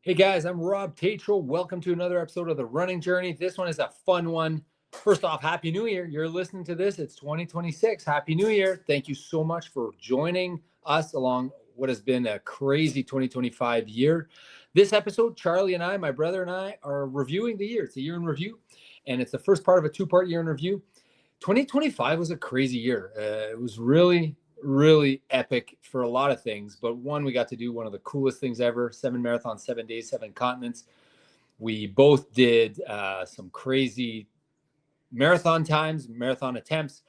Hey guys, I'm Rob Tatro. Welcome to another episode of The Running Journey. This one is a fun one. First off, Happy New Year. You're listening to this. It's 2026. Happy New Year. Thank you so much for joining us along what has been a crazy 2025 year. This episode, Charlie and I, my brother and I, are reviewing the year. It's a year in review, and it's the first part of a two-part year in review. 2025 was a crazy year. It was really epic for a lot of things. But one, we got to do one of the coolest things ever: 7 marathons, 7 days, 7 continents. We both did some crazy marathon times, marathon attempts,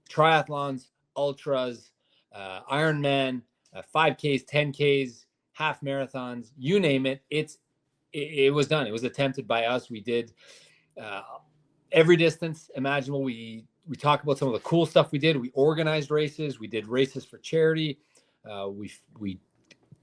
triathlons, ultras, Ironman, 5Ks, 10Ks, half marathons, you name it. It was done. It was attempted by us. We did uh, every distance imaginable. We talk about some of the cool stuff we did. We organized races. We did races for charity. We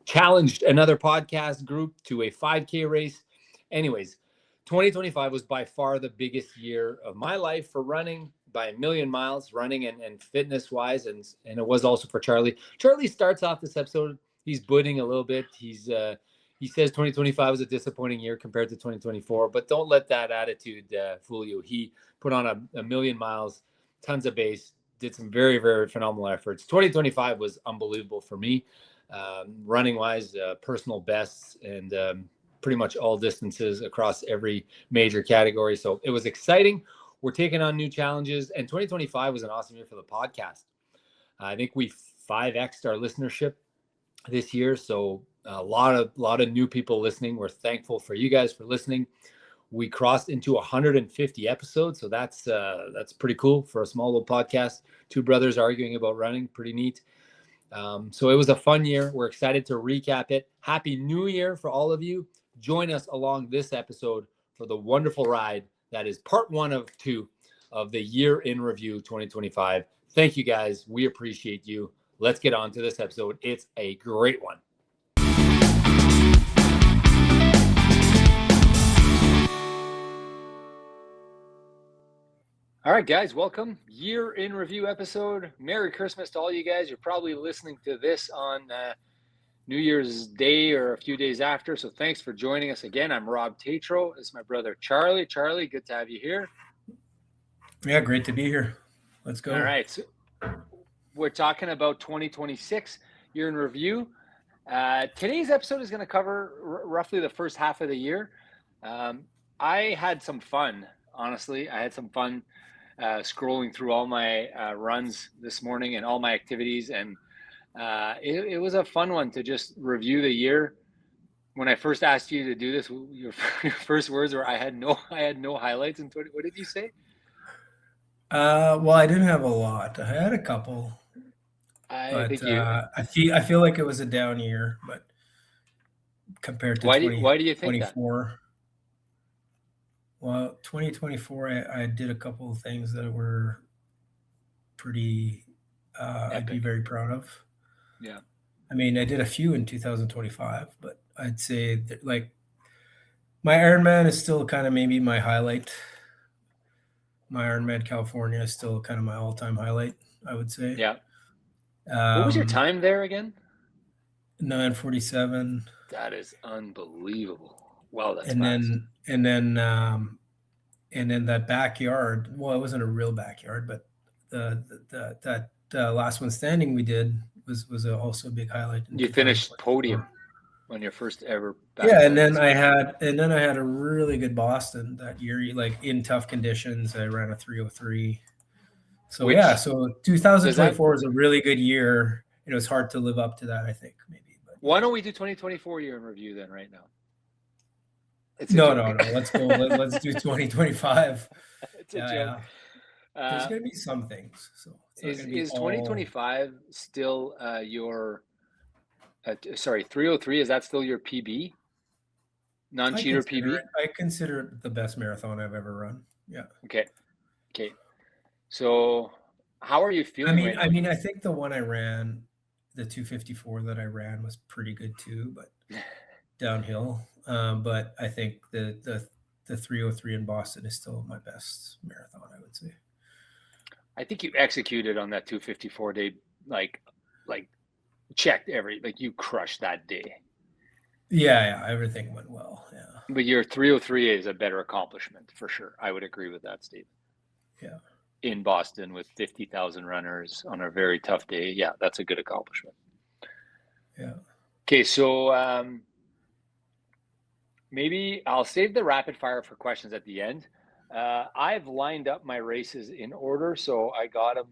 challenged another podcast group to a 5K race. Anyways, 2025 was by far the biggest year of my life for running, by a million miles, running and fitness wise, and it was also for Charlie. Charlie starts off this episode. He's budding a little bit. He says 2025 was a disappointing year compared to 2024, but don't let that attitude fool you. He put on a million miles, tons of base, did some very phenomenal efforts. 2025 was unbelievable for me, running wise, personal bests, and pretty much all distances across every major category. So it was exciting. We're taking on new challenges, and 2025 was an awesome year for the podcast. I think we 5x'd our listenership this year. So a lot of new people listening. We're thankful for you guys for listening. We crossed into 150 episodes, so that's pretty cool for a small little podcast. Two brothers arguing about running, pretty neat. So it was a fun year. We're excited to recap it. Happy New Year for all of you. Join us along this episode for the wonderful ride that is part 1 of 2 of the year in review 2025. Thank you guys. We appreciate you. Let's get on to this episode. It's a great one. All right, guys, welcome. Year in review episode. Merry Christmas to all you guys. You're probably listening to this on New Year's Day or a few days after. So thanks for joining us again. I'm Rob Tatro. This is my brother, Charlie. Charlie, good to have you here. Yeah, great to be here. Let's go. All right. So we're talking about 2026 year in review. Today's episode is going to cover roughly the first half of the year. I had some fun, honestly. I had some fun scrolling through all my runs this morning and all my activities, and it was a fun one to just review the year. When I first asked you to do this, your first words were, "I had no highlights." And what did you say? Well, I didn't have a lot. I had a couple, I but think you. I feel like it was a down year, but compared to Why do you think that? 2024. Well, 2024, I did a couple of things that were pretty, I'd be Epic. very proud of. Yeah. I mean, I did a few in 2025, but I'd say that, like, my Ironman is still kind of maybe my highlight. My Ironman California is still kind of my all-time highlight, I would say. Yeah. What was your time there again? 9:47. That is unbelievable. Wow, that's and fast. and then that backyard. Well, it wasn't a real backyard, but that last one standing we did was also a big highlight. You finished podium on your first ever backyard. Yeah, and then I had a really good Boston that year, like in tough conditions. I ran a 3:03. So so 2024 was a really good year. It was hard to live up to that, I think, maybe. But why don't we do 2024 year in review then right now? No. Let's go. Let's do 2025. It's a joke. There's going to be some things. So is 2025 still your? Sorry, 3:03. Is that still your PB? Non-cheater PB. I consider it the best marathon I've ever run. Yeah. Okay. So, how are you feeling? I mean, I think the one I ran, the 2:54 that I ran, was pretty good too, but downhill. But I think the 3:03 in Boston is still my best marathon, I would say. I think you executed on that 2:54 day, like checked you crushed that day. Yeah, everything went well. Yeah. But your 303 is a better accomplishment for sure. I would agree with that statement. Yeah. In Boston with 50,000 runners on a very tough day. Yeah, that's a good accomplishment. Yeah. Okay, so maybe I'll save the rapid fire for questions at the end. I've lined up my races in order, so I got them.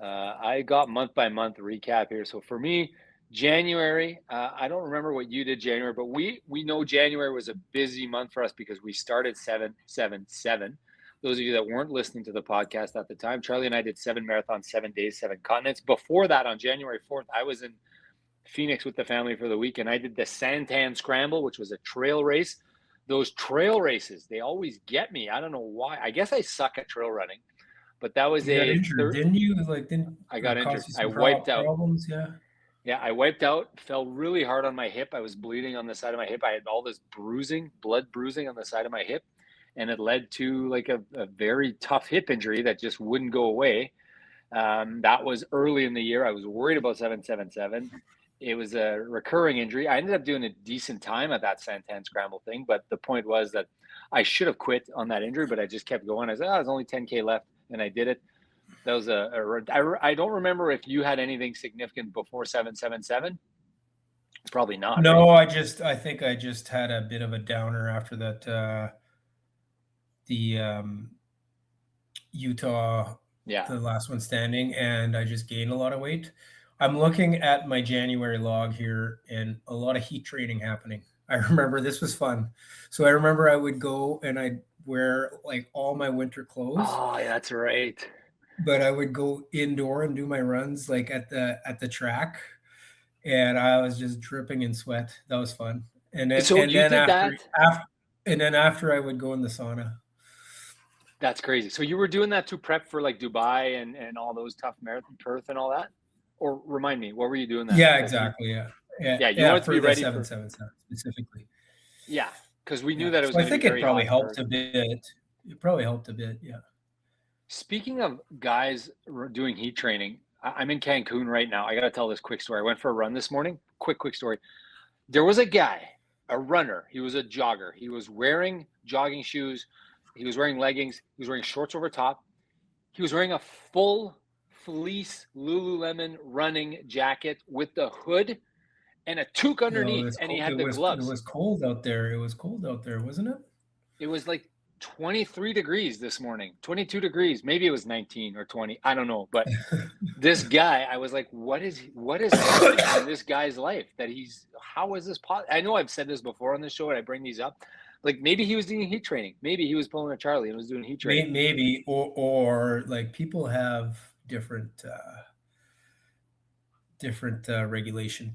I got month by month recap here. So for me, January, I don't remember what you did January, but we know January was a busy month for us because we started 777. Those of you that weren't listening to the podcast at the time, Charlie and I did 7 marathons, 7 days, 7 continents. Before that, on January 4th, I was in Phoenix with the family for the weekend. I did the Santan Scramble, which was a trail race. Those trail races, they always get me. I don't know why. I guess I suck at trail running, but that was You got injured, didn't you? Didn't I got injured. cause you I some wiped out. problems? Yeah. Yeah, I wiped out, fell really hard on my hip. I was bleeding on the side of my hip. I had all this bruising, blood bruising on the side of my hip. And it led to like a very tough hip injury that just wouldn't go away. That was early in the year. I was worried about 777. It was a recurring injury. I ended up doing a decent time at that Santan Scramble thing. But the point was that I should have quit on that injury, but I just kept going. I said, there's only 10K left. And I did it. That was I don't remember if you had anything significant before 777. Probably not. No, right? I think I just had a bit of a downer after that. The Utah, the last one standing, and I just gained a lot of weight. I'm looking at my January log here, and a lot of heat training happening. I remember this was fun. So I remember I would go and I'd wear like all my winter clothes. Oh, yeah, that's right. But I would go indoor and do my runs like at the track, and I was just dripping in sweat. That was fun. And then, so and you then did after I would go in the sauna. That's crazy. So you were doing that to prep for like Dubai and all those tough marathon, Perth and all that? Or remind me, what were you doing that? Yeah, exactly. Yeah. You wanted to be ready for 777 specifically. Yeah, because we knew that it was. So I think it probably helped a bit. It probably helped a bit. Yeah. Speaking of guys doing heat training, I'm in Cancun right now. I got to tell this quick story. I went for a run this morning. Quick story. There was a guy, a runner. He was a jogger. He was wearing jogging shoes. He was wearing leggings. He was wearing shorts over top. He was wearing a full fleece Lululemon running jacket with the hood and a toque underneath, and he had the gloves. It was cold out there. It was cold out there, wasn't it? It was like 23 degrees this morning, 22 degrees. Maybe it was 19 or 20. I don't know. But this guy, I was like, what is happening in this guy's life that how is this possible? I know I've said this before on the show and I bring these up. Like maybe he was doing heat training. Maybe he was pulling a Charlie and was doing heat training. Maybe, or like people have different regulation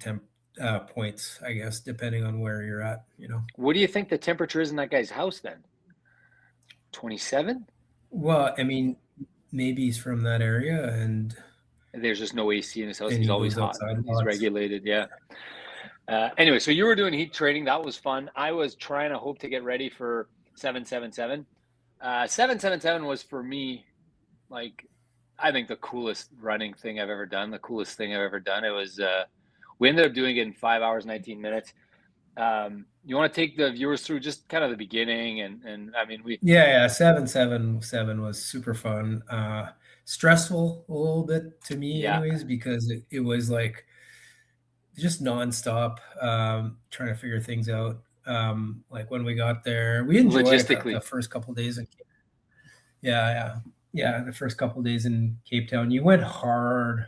points, I guess, depending on where you're at, What do you think the temperature is in that guy's house then? 27? Well, I mean, maybe he's from that area and there's just no AC in his house. He's always hot. He's regulated. Yeah. Anyway, so you were doing heat training. That was fun. I was trying to hope to get ready for 777. 777 was for me, like, I think the coolest running thing I've ever done. The coolest thing I've ever done. It was, we ended up doing it in 5 hours, 19 minutes. You want to take the viewers through just kind of the beginning and I mean, 777 was super fun. Stressful a little bit to me anyways, because it was like just nonstop, trying to figure things out. Like when we got there, we enjoyed the first couple of days. The first couple of days in Cape Town, you went hard.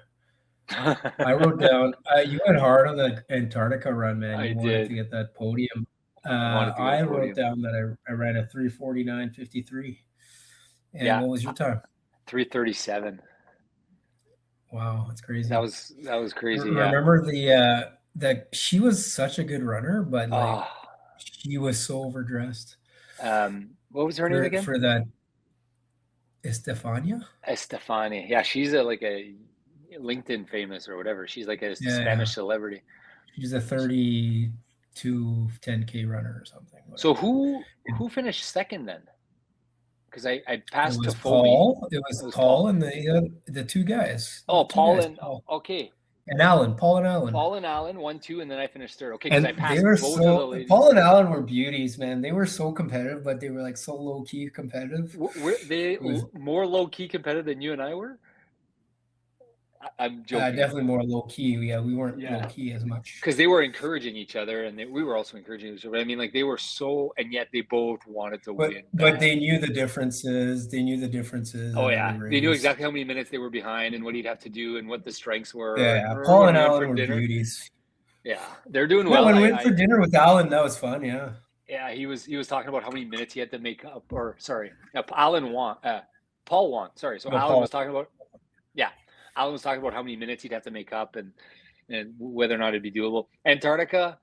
I wrote down, you went hard on the Antarctica run, man. You wanted to get that podium. I wrote down that I ran a 3:49:53. And what was your time? 3:37. Wow, that's crazy. That was crazy. Remember that she was such a good runner, but like she was so overdressed. What was her name again? For that Estefania? Estefania. Yeah, she's like a LinkedIn famous or whatever. She's like a Spanish celebrity. She's a 32 10K runner or something. So who finished second then? Because I passed to Paul. It was Paul and the two guys. Oh, Paul and okay. And Alan, Paul and Alan. Paul and Alan won 2, and then I finished 3rd. Okay, because And I passed they were both of the ladies. Paul and Alan were beauties, man. They were so competitive, but they were like so low key competitive. Were they more low key competitive than you and I were? I'm joking. Definitely more low key. Yeah, we weren't low key as much because they were encouraging each other, and we were also encouraging each other. I mean, like they were so, and yet they both wanted to win. But they knew the differences. Oh yeah, they knew exactly how many minutes they were behind, and what he'd have to do, and what the strengths were. Yeah, Paul and Alan were beauties. Yeah, they're doing well. When we went for dinner with Alan, that was fun. Yeah. Yeah, he was talking about how many minutes he had to make up, or sorry, Alan won. Paul won. Sorry, so Alan was talking about. Yeah, Alan was talking about how many minutes he'd have to make up, and whether or not it'd be doable. Antarctica,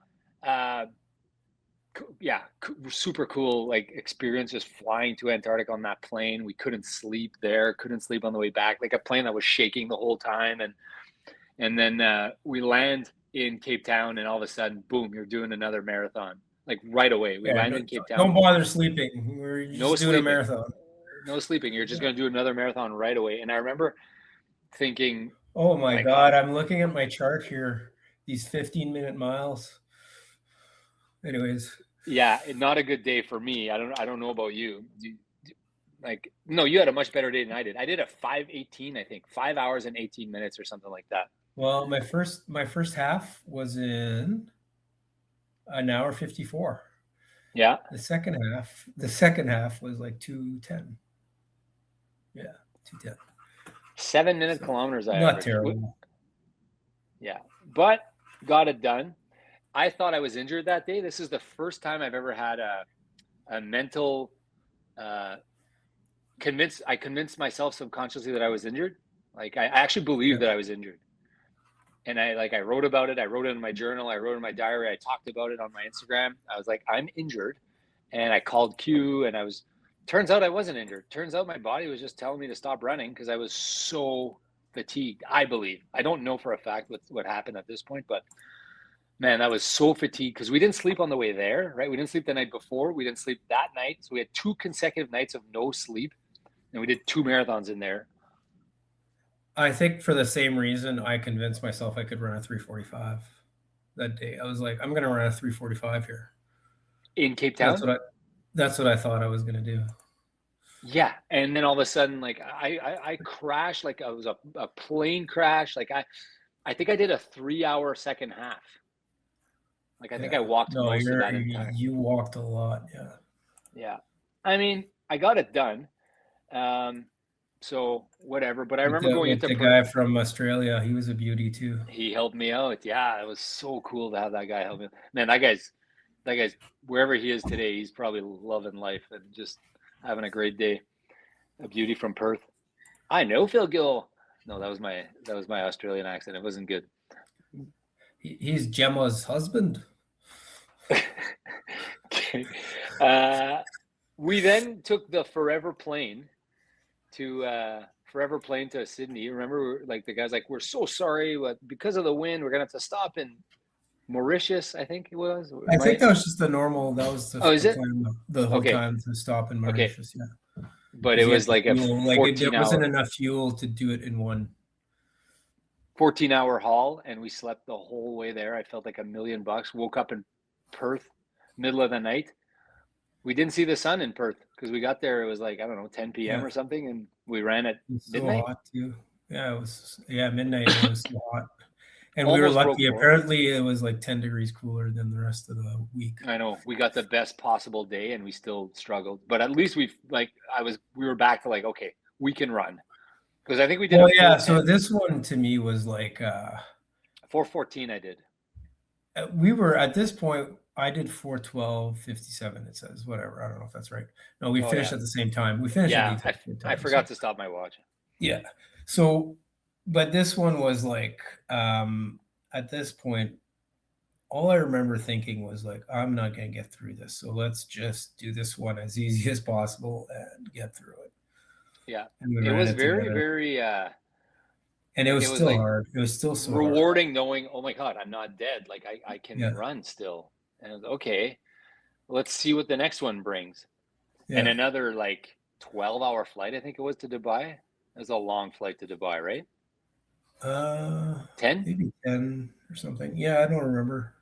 super cool like experience, just flying to Antarctica on that plane. We couldn't sleep there, couldn't sleep on the way back, like a plane that was shaking the whole time. And then we land in Cape Town, and all of a sudden, boom, you're doing another marathon. Like right away. We landed in Cape Town. Don't bother sleeping. We're just doing a marathon. No sleeping. You're just going to do another marathon right away. And I remember thinking, oh my God, I'm looking at my chart here. These 15-minute miles. Anyways. Yeah, not a good day for me. I don't know about you. No, you had a much better day than I did. I did a 5:18, I think, 5 hours and 18 minutes or something like that. Well, my first half was in an hour 54. Yeah. The second half was like 2:10. Yeah, 2:10. 7-minute kilometers. Not terrible. Yeah, but got it done. I thought I was injured that day. This is the first time I've ever had a mental I convinced myself subconsciously that I was injured. Like I actually believed that I was injured. And I wrote about it. I wrote it in my journal. I wrote it in my diary. I talked about it on my Instagram. I was like, I'm injured. And I called Q, and turns out I wasn't injured. Turns out my body was just telling me to stop running because I was so fatigued, I believe. I don't know for a fact what happened at this point, but man, I was so fatigued because we didn't sleep on the way there, right? We didn't sleep the night before. We didn't sleep that night. So we had 2 consecutive nights of no sleep, and we did 2 marathons in there. I think for the same reason, I convinced myself I could run a 3:45 that day. I was like, I'm going to run a 3:45 here. In Cape Town? That's what I thought I was going to do. Yeah. And then all of a sudden, like I crashed, like I was a plane crash. Like I think I did a 3-hour second half. Like I think I walked most of that entire. You walked a lot, yeah. Yeah. I mean, I got it done. So whatever, but I remember going into the guy from Australia. He was a beauty too. He helped me out. Yeah, it was so cool to have that guy help me. Man, that guy's wherever he is today, he's probably loving life and just having a great day. A beauty from Perth. I know Phil Gill. No, that was my Australian accent. It wasn't good. He's Gemma's husband. Okay. We then took the Forever plane to Sydney. Remember, like the guy's like, we're so sorry, but because of the wind, we're gonna have to stop in Mauritius. I think it was. I think that was just the normal. That was the plan the whole time to stop in Mauritius. Okay. Yeah, but it was like there wasn't enough fuel to do it in one 14-hour haul, and we slept the whole way there. I felt like $1 million. Woke up in Perth, middle of the night. We didn't see the sun in Perth because we got there. It was like, I don't know, 10 p.m. or something, and we ran at midnight. So hot too. Yeah, it was. Yeah, midnight. It was so hot, and we were lucky. Apparently, it was like 10 degrees cooler than the rest of the week. I know. We got the best possible day, and we still struggled. But at least we were back to like, okay, we can run. Because I think we did. Well, yeah. So this one to me was like 4:14. I did. We were at this point. I did 4:12:57. It says whatever. I don't know if that's right. No, we finished at the same time. We finished. Yeah, I forgot to stop my watch. Yeah. So, but this one was like at this point, all I remember thinking was like, I'm not going to get through this. So let's just do this one as easy as possible and get through it. Yeah. It was very, very. And it was still like hard. It was still so rewarding hard. Knowing, oh my God, I'm not dead. Like I can run still. And okay, let's see what the next one brings. Yeah. And another like 12-hour flight, I think it was, to Dubai. It was a long flight to Dubai, right? 10? Maybe 10 or something. Yeah, I don't remember.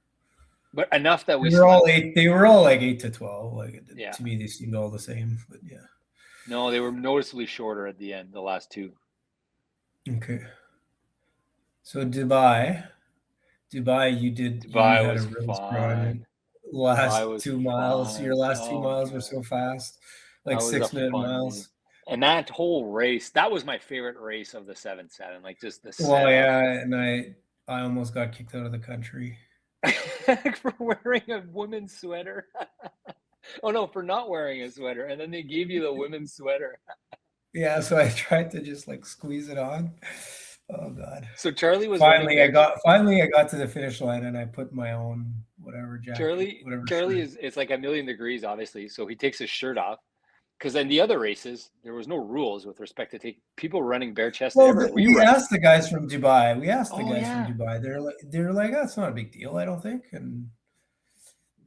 But enough that we They were all slept. 8. They were all like 8 to 12. Like Yeah. to me, they seemed all the same. But yeah. No, they were noticeably shorter at the end, the last two. Okay. So Dubai, you had Was a really strong fun. last Was 2 miles. Your fun. last 2 Oh my miles were God. so fast, That like was a 6-minute fun day. miles. And that whole race, that was my favorite race of the 7-7. Like just the Well, setup. yeah, and I almost got kicked out of the country. For wearing a women's sweater. Oh no, for not wearing a sweater. And then they gave you the women's sweater. Yeah, so I tried to just like squeeze it on. Oh God. So Charlie was finally I got to the finish line and I put my own whatever jacket, whatever Charlie shirt. it's like a million degrees, obviously. So he takes his shirt off. Because in the other races, there was no rules with respect to take people running bare chested. Well, we asked the guys from Dubai. They're like, oh, it's not a big deal, I don't think. And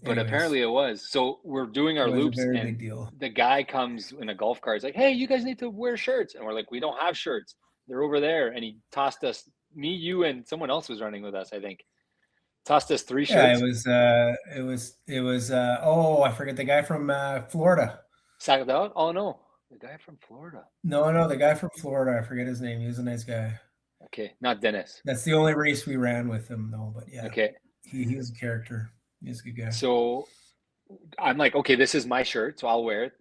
but apparently it was. So we're doing our loops, a very and big deal. The guy comes in a golf cart. He's like, "Hey, you guys need to wear shirts," and we're like, "We don't have shirts. They're over there." And he tossed us, me, you, and someone else was running with us, I think. Tossed us 3 shirts. Yeah, it was. Oh, I forget the guy from Florida. Salvador? Oh no, the guy from Florida. No, the guy from Florida. I forget his name. He was a nice guy. Okay, not Dennis. That's the only race we ran with him, though. But yeah, okay, he was a character. He's a good guy. So I'm like, okay, this is my shirt, so I'll wear it.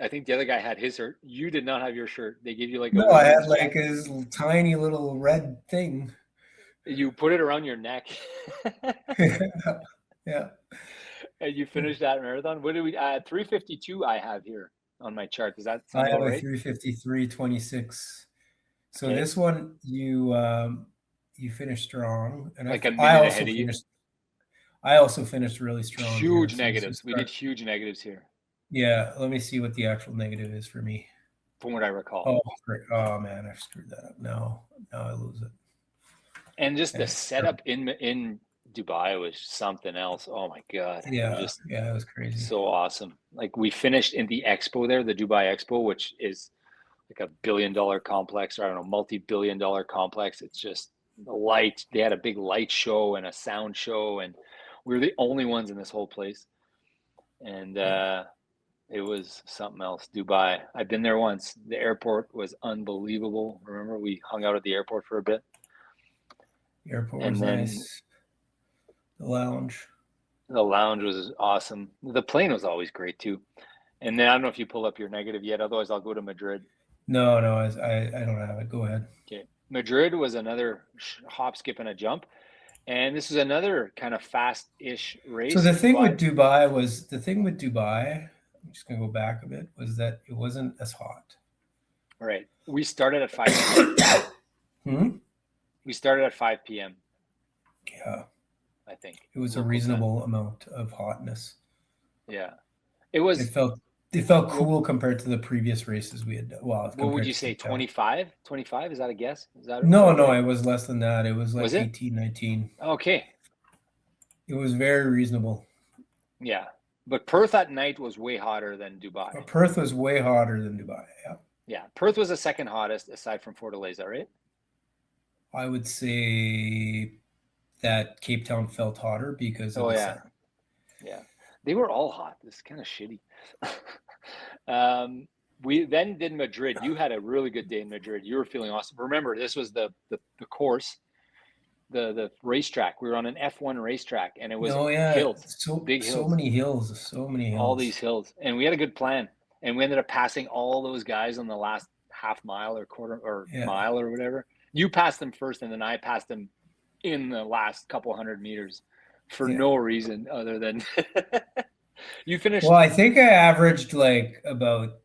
I think the other guy had his shirt. You did not have your shirt. They gave you like no, I had like his tiny little red thing. You put it around your neck. Yeah. And you finished that marathon. What did we? 3:52. I have here on my chart. Does that sound I have right? 3:53:26. So this one you finished strong, and like a minute ahead of you. I also finished really strong. Huge negatives. We did huge negatives here. Yeah, let me see what the actual negative is for me. From what I recall. Oh man, I screwed that up. Now I lose it. And just the setup in Dubai was something else. Oh my God. Yeah, it was crazy. So awesome. Like we finished in the expo there, the Dubai Expo, which is like $1 billion complex, or I don't know, multi-billion-dollar complex. It's just the light. They had a big light show and a sound show, and we were the only ones in this whole place. And it was something else. Dubai. I've been there once. The airport was unbelievable. Remember, we hung out at the airport for a bit. The airport was nice. The lounge was awesome. The plane was always great too. And then I don't know if you pull up your negative yet. Otherwise, I'll go to Madrid. No, I don't have it. Go ahead. Okay. Madrid was another hop, skip, and a jump. And this is another kind of fast-ish race. So the thing with Dubai, I'm just going to go back a bit, was that it wasn't as hot. Right. We started at 5 p.m. We started at 5 p.m. Yeah. I think. It was a reasonable amount of hotness. Yeah. It was. It felt cool compared to the previous races we had done. Well, what would you say, 25? 25? Is that a guess? Is that No, it was less than that. It was like 18, 19. Okay. It was very reasonable. Yeah. But Perth at night was way hotter than Dubai. Perth was way hotter than Dubai, yeah. Yeah. Perth was the second hottest aside from Fortaleza, right? I would say that Cape Town felt hotter because of the sun. Yeah. They were all hot. This is kind of shitty. We then did Madrid. You had a really good day in Madrid. You were feeling awesome. Remember, this was the course, the racetrack. We were on an F1 racetrack, and it was hills. Big hills. So many hills. All these hills. And we had a good plan. And we ended up passing all those guys on the last half mile or quarter or mile or whatever. You passed them first, and then I passed them in the last couple 100 meters for no reason other than you finished. Well, I think I averaged about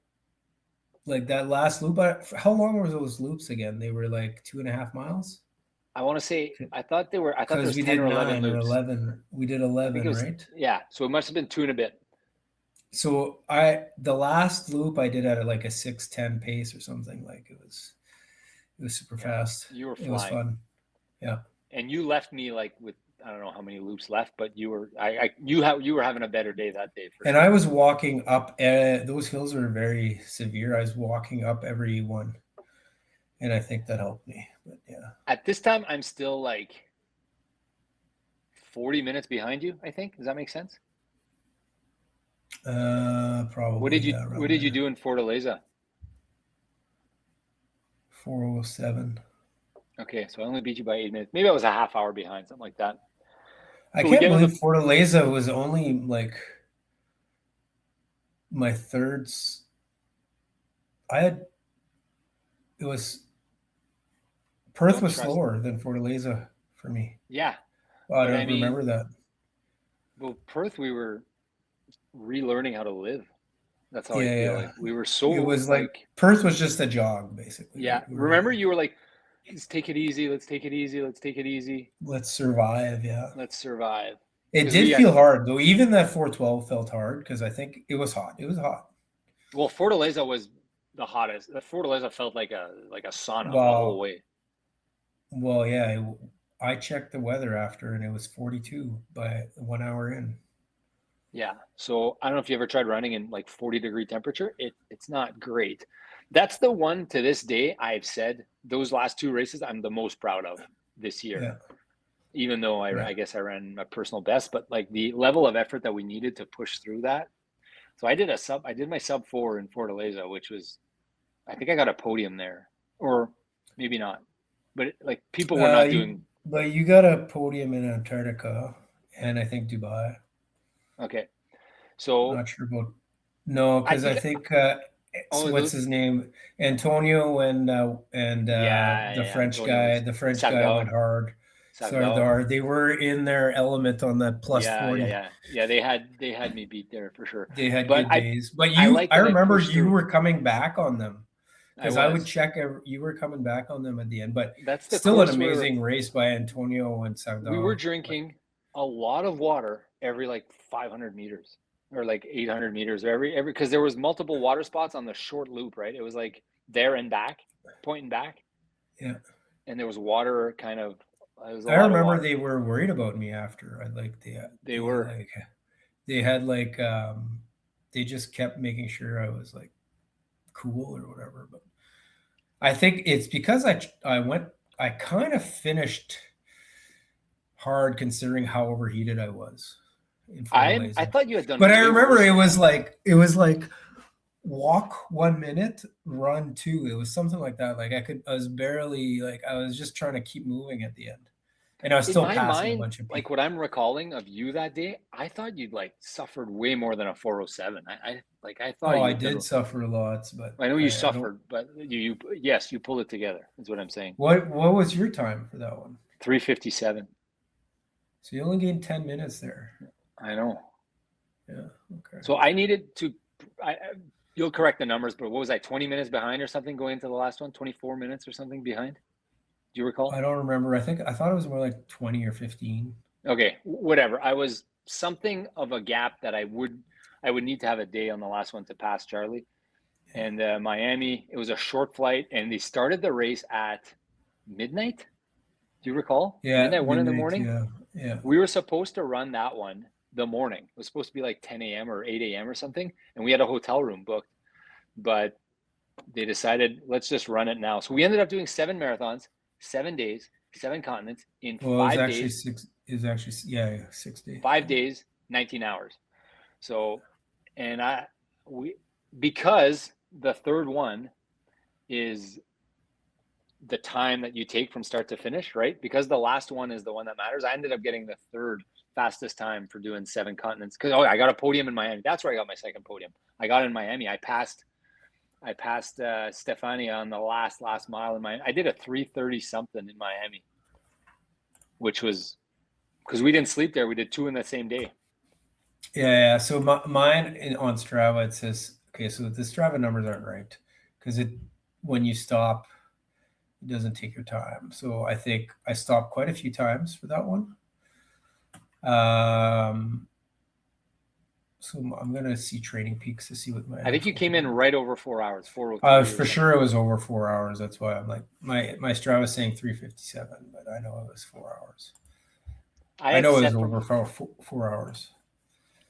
that last loop. How long were those loops again? They were like 2.5 miles. I want to say, I thought there was we 10 did or 11 9 loops. Or 11. We did 11, right? Yeah. So it must have been 2 and a bit. So the last loop I did at a 6:10 pace or something. Like it was super fast. You were flying. It was fun. Yeah. And you left me with, I don't know how many loops left, but you were having a better day that day. And I was walking up. Those hills were very severe. I was walking up every one, And I think that helped me. But yeah. At this time, I'm still like 40 minutes behind you, I think. Does that make sense? Probably. What did you do in Fortaleza? 4:07. Okay, so I only beat you by 8 minutes. Maybe I was a half hour behind, something like that. I can't believe Fortaleza was only like my third. Perth was slower than Fortaleza for me. Yeah. I don't remember that. Well, Perth, we were relearning how to live. That's how I feel like. We were so. It was like Perth was just a jog, basically. Yeah. Right? Remember, you were like, let's take it easy. Let's take it easy. Let's take it easy. Let's survive. Yeah. Let's survive. It did feel hard, though. Even that 412 felt hard because I think it was hot. It was hot. Well, Fortaleza was the hottest. Fortaleza felt like a sauna the whole way. Well, yeah. I checked the weather after, and it was 42 by 1 hour in. Yeah. So I don't know if you ever tried running in like 40-degree temperature. It's not great. That's the one to this day I've said those last two races I'm the most proud of this year. Yeah. Even though I guess I ran my personal best, but like the level of effort that we needed to push through that. So I did my sub 4 in Fortaleza, which was, I think I got a podium there, or maybe not, but like people were not doing. But you got a podium in Antarctica and I think Dubai. Okay. So I'm not sure about because I think what's his name? Antonio and the French guy. The French guy went hard. Started hard. They were in their element on that plus 40. Yeah. They had me beat there for sure. They had good days. But I remember you were coming back on them. Because I would check. You were coming back on them at the end, but that's still an amazing race by Antonio and Sagdal. We were drinking a lot of water every like 500 meters or like 800 meters. Every because there was multiple water spots on the short loop, right? It was like there and back, pointing back. Yeah. And there was water kind of. I remember they were worried about me after. They were. Like, they had like they just kept making sure I was like cool or whatever, but I think it's because I kind of finished hard considering how overheated I was. I thought you had done, but I remember it was like walk 1 minute, run 2. It was something like that. Like I was barely like I was just trying to keep moving at the end. And I was still passing a bunch of people. Like what I'm recalling of you that day, I thought you'd like suffered way more than a 407. I thought. Oh, I did suffer lots, but I know you suffered, but you pulled it together. Is what I'm saying. What was your time for that one? 3:57. So you only gained 10 minutes there. I know. Yeah. Okay. So I needed to. You'll correct the numbers, but what was I? 20 minutes behind or something going into the last one? 24 minutes or something behind? Do you recall? I don't remember. I thought it was more like 20 or 15. Okay, whatever. I was something of a gap that I would need to have a day on the last one to pass Charlie. And Miami, it was a short flight, and they started the race at midnight. Do you recall? Yeah, midnight, 1 in the morning. Yeah. We were supposed to run that one the morning. It was supposed to be like 10 a.m. or 8 a.m. or something, and we had a hotel room booked, but they decided let's just run it now. So we ended up doing 7 marathons. 7 days, 7 continents in 5 days. 6 days. 5 days, 19 hours. So, and because the third one is the time that you take from start to finish, right? Because the last one is the one that matters. I ended up getting the third fastest time for doing 7 continents. Because I got a podium in Miami. That's where I got my second podium. I got in Miami. I passed Stefania on the last mile in Miami. I did a 3:30 something in Miami, which was because we didn't sleep there. We did 2 in the same day. Yeah. So mine on Strava, it says, okay, so the Strava numbers aren't right because when you stop, it doesn't take your time. So I think I stopped quite a few times for that one. So I'm going to see Training Peaks to see what I think you came in right over 4 hours. 4:03. For sure it was over 4 hours. That's why I'm like, my Strava is saying 3:57, but I know it was 4 hours. I know it was over 4 hours.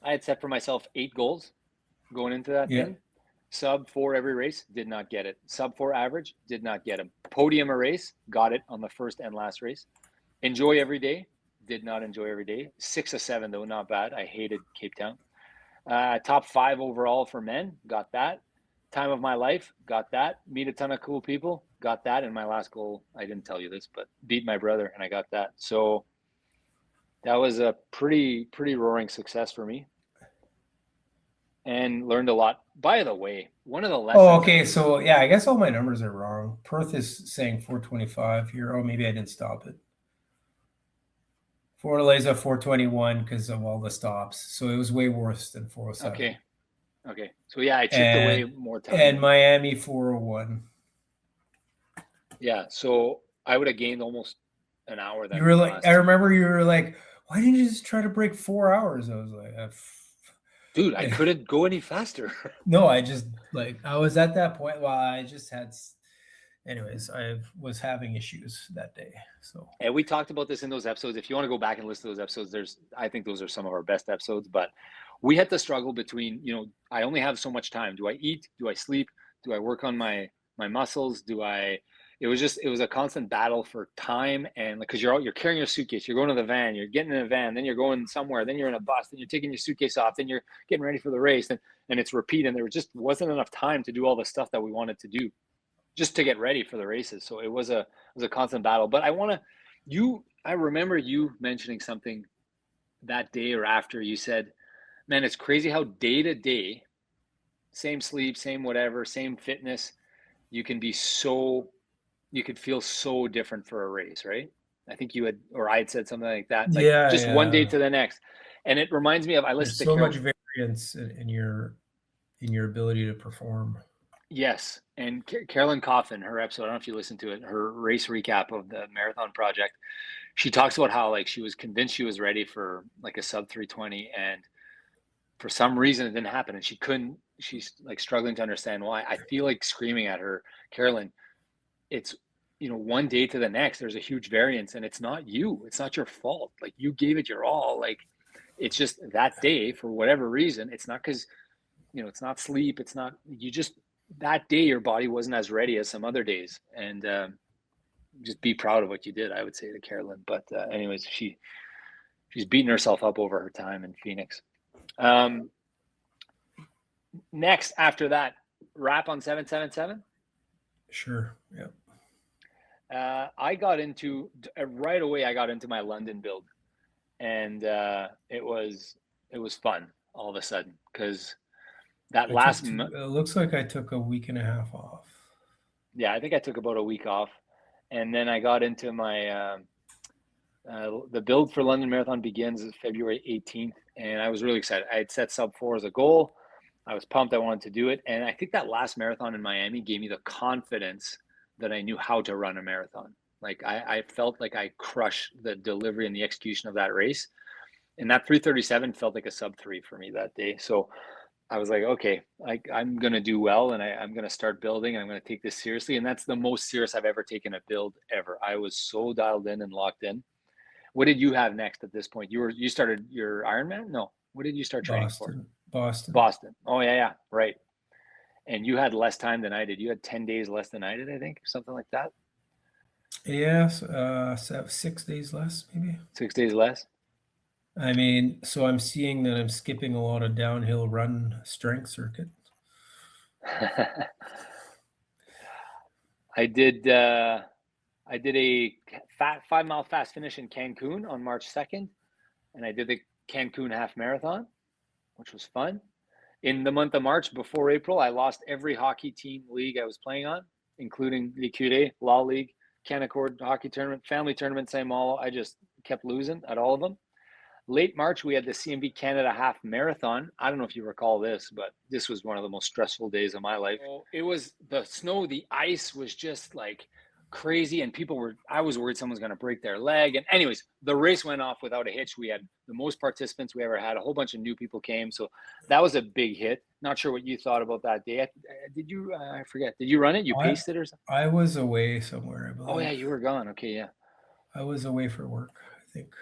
I had set for myself 8 goals going into that thing. Sub 4 every race, did not get it. Sub 4 average, did not get him. Podium a race, got it on the first and last race. Enjoy every day, did not enjoy every day. 6 of 7 though, not bad. I hated Cape Town. Top 5 overall for men, got that. Time of my life, got that. Meet a ton of cool people, got that. And my last goal, I didn't tell you this, but beat my brother, and I got that. So that was a pretty roaring success for me, and learned a lot. By the way, one of the lessons. Oh, okay. So yeah, I guess all my numbers are wrong. Perth is saying 425 here. Oh, maybe I didn't stop it. Fortaleza 421 because of all the stops. So it was way worse than 407. Okay. So yeah, I chipped away more time. And Miami 401. Yeah. So I would have gained almost an hour. You were like, I remember you were like, why didn't you just try to break 4 hours? I was like, dude, I couldn't go any faster. No, I just I was at that point. Well, I just had, anyways, I was having issues that day. So, and we talked about this in those episodes. If you want to go back and listen to those episodes, I think those are some of our best episodes, but we had to struggle between, I only have so much time. Do I eat? Do I sleep? Do I work on my muscles? It was a constant battle for time. And because you're carrying your suitcase, you're going to the van, you're getting in a van, then you're going somewhere, then you're in a bus, then you're taking your suitcase off, then you're getting ready for the race, and it's repeat. And there just wasn't enough time to do all the stuff that we wanted to do just to get ready for the races. So it was a constant battle. But I remember you mentioning something that day or after. You said, man, it's crazy how day to day, same sleep, same whatever, same fitness, you could feel so different for a race, right? I think I had said something like that. Like one day to the next. And it reminds me of, I listened to so much variance in your ability to perform. Yes. And Carolyn Coffin, her episode, I don't know if you listened to it, her race recap of the marathon project, she talks about how she was convinced she was ready for a sub 320, and for some reason it didn't happen, and she's struggling to understand why. I feel like screaming at her, Carolyn, it's, one day to the next, there's a huge variance, and it's not you. It's not your fault. You gave it your all. It's just that day, for whatever reason, it's not because, it's not sleep. It's not, that day, your body wasn't as ready as some other days. And just be proud of what you did, I would say to Carolyn. But anyways, she's beating herself up over her time in Phoenix. Next, after that, wrap on 777. Sure. Yeah. I got into right away. I got into my London build, and it was fun all of a sudden, because that it looks like I took a week and a half off. Yeah, I think I took about a week off, and then I got into my the build for London Marathon begins February 18th, and I was really excited. I had set sub 4 as a goal. I was pumped. I wanted to do it, and I think that last marathon in Miami gave me the confidence that I knew how to run a marathon. I felt like I crushed the delivery and the execution of that race, and that 3:37 felt like a sub 3 for me that day. So I was like, okay, I'm going to do well, and I'm going to start building, and I'm going to take this seriously. And that's the most serious I've ever taken a build ever. I was so dialed in and locked in. What did you have next at this point? You started your Ironman? No. What did you start training for? Boston. Oh, yeah. Right. And you had less time than I did. You had 10 days less than I did, I think, something like that. Yes. 6 days less, maybe. 6 days less. I mean, so I'm seeing that I'm skipping a lot of downhill run strength circuit. I did a 5-mile fast finish in Cancun on March 2nd, and I did the Cancun half marathon, which was fun. In the month of March, before April, I lost every hockey team league I was playing on, including the Curé, Law League, Canaccord Hockey Tournament, Family Tournament, St. Malo. I just kept losing at all of them. Late March, we had the CMB Canada Half Marathon. I don't know if you recall this, but this was one of the most stressful days of my life. It was the snow, the ice was just crazy, and I was worried someone's going to break their leg. And anyways, the race went off without a hitch. We had the most participants we ever had. A whole bunch of new people came. So that was a big hit. Not sure what you thought about that day. Did you, I forget, did you run it? You paced it or something? I was away somewhere, I believe. Oh yeah, you were gone. Okay, yeah. I was away for work, I think.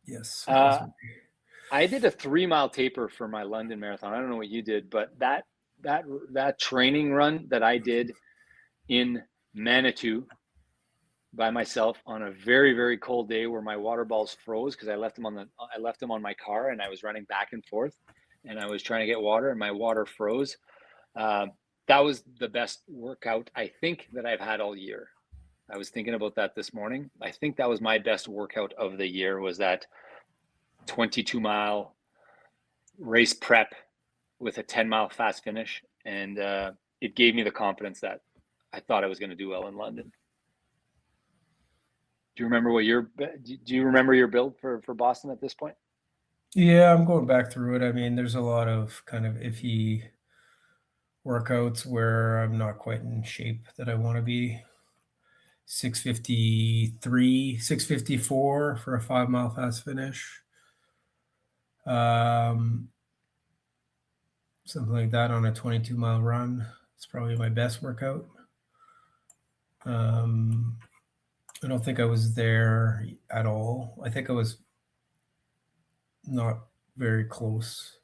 Yes. I did a 3-mile taper for my London marathon. I don't know what you did, but that training run that I did in Manitou by myself on a very, very cold day where my water balls froze because I left them on my car, and I was running back and forth, and I was trying to get water, and my water froze. That was the best workout I think that I've had all year. I was thinking about that this morning. I think that was my best workout of the year, was that 22-mile race prep with a 10-mile fast finish. And it gave me the confidence that I thought I was going to do well in London. Do you remember your build for Boston at this point? Yeah, I'm going back through it. I mean, there's a lot of kind of iffy workouts where I'm not quite in shape that I want to be. 6:53, 6:54 for a 5-mile fast finish. Something like that on a 22-mile run. It's probably my best workout. I don't think I was there at all. I think I was not very close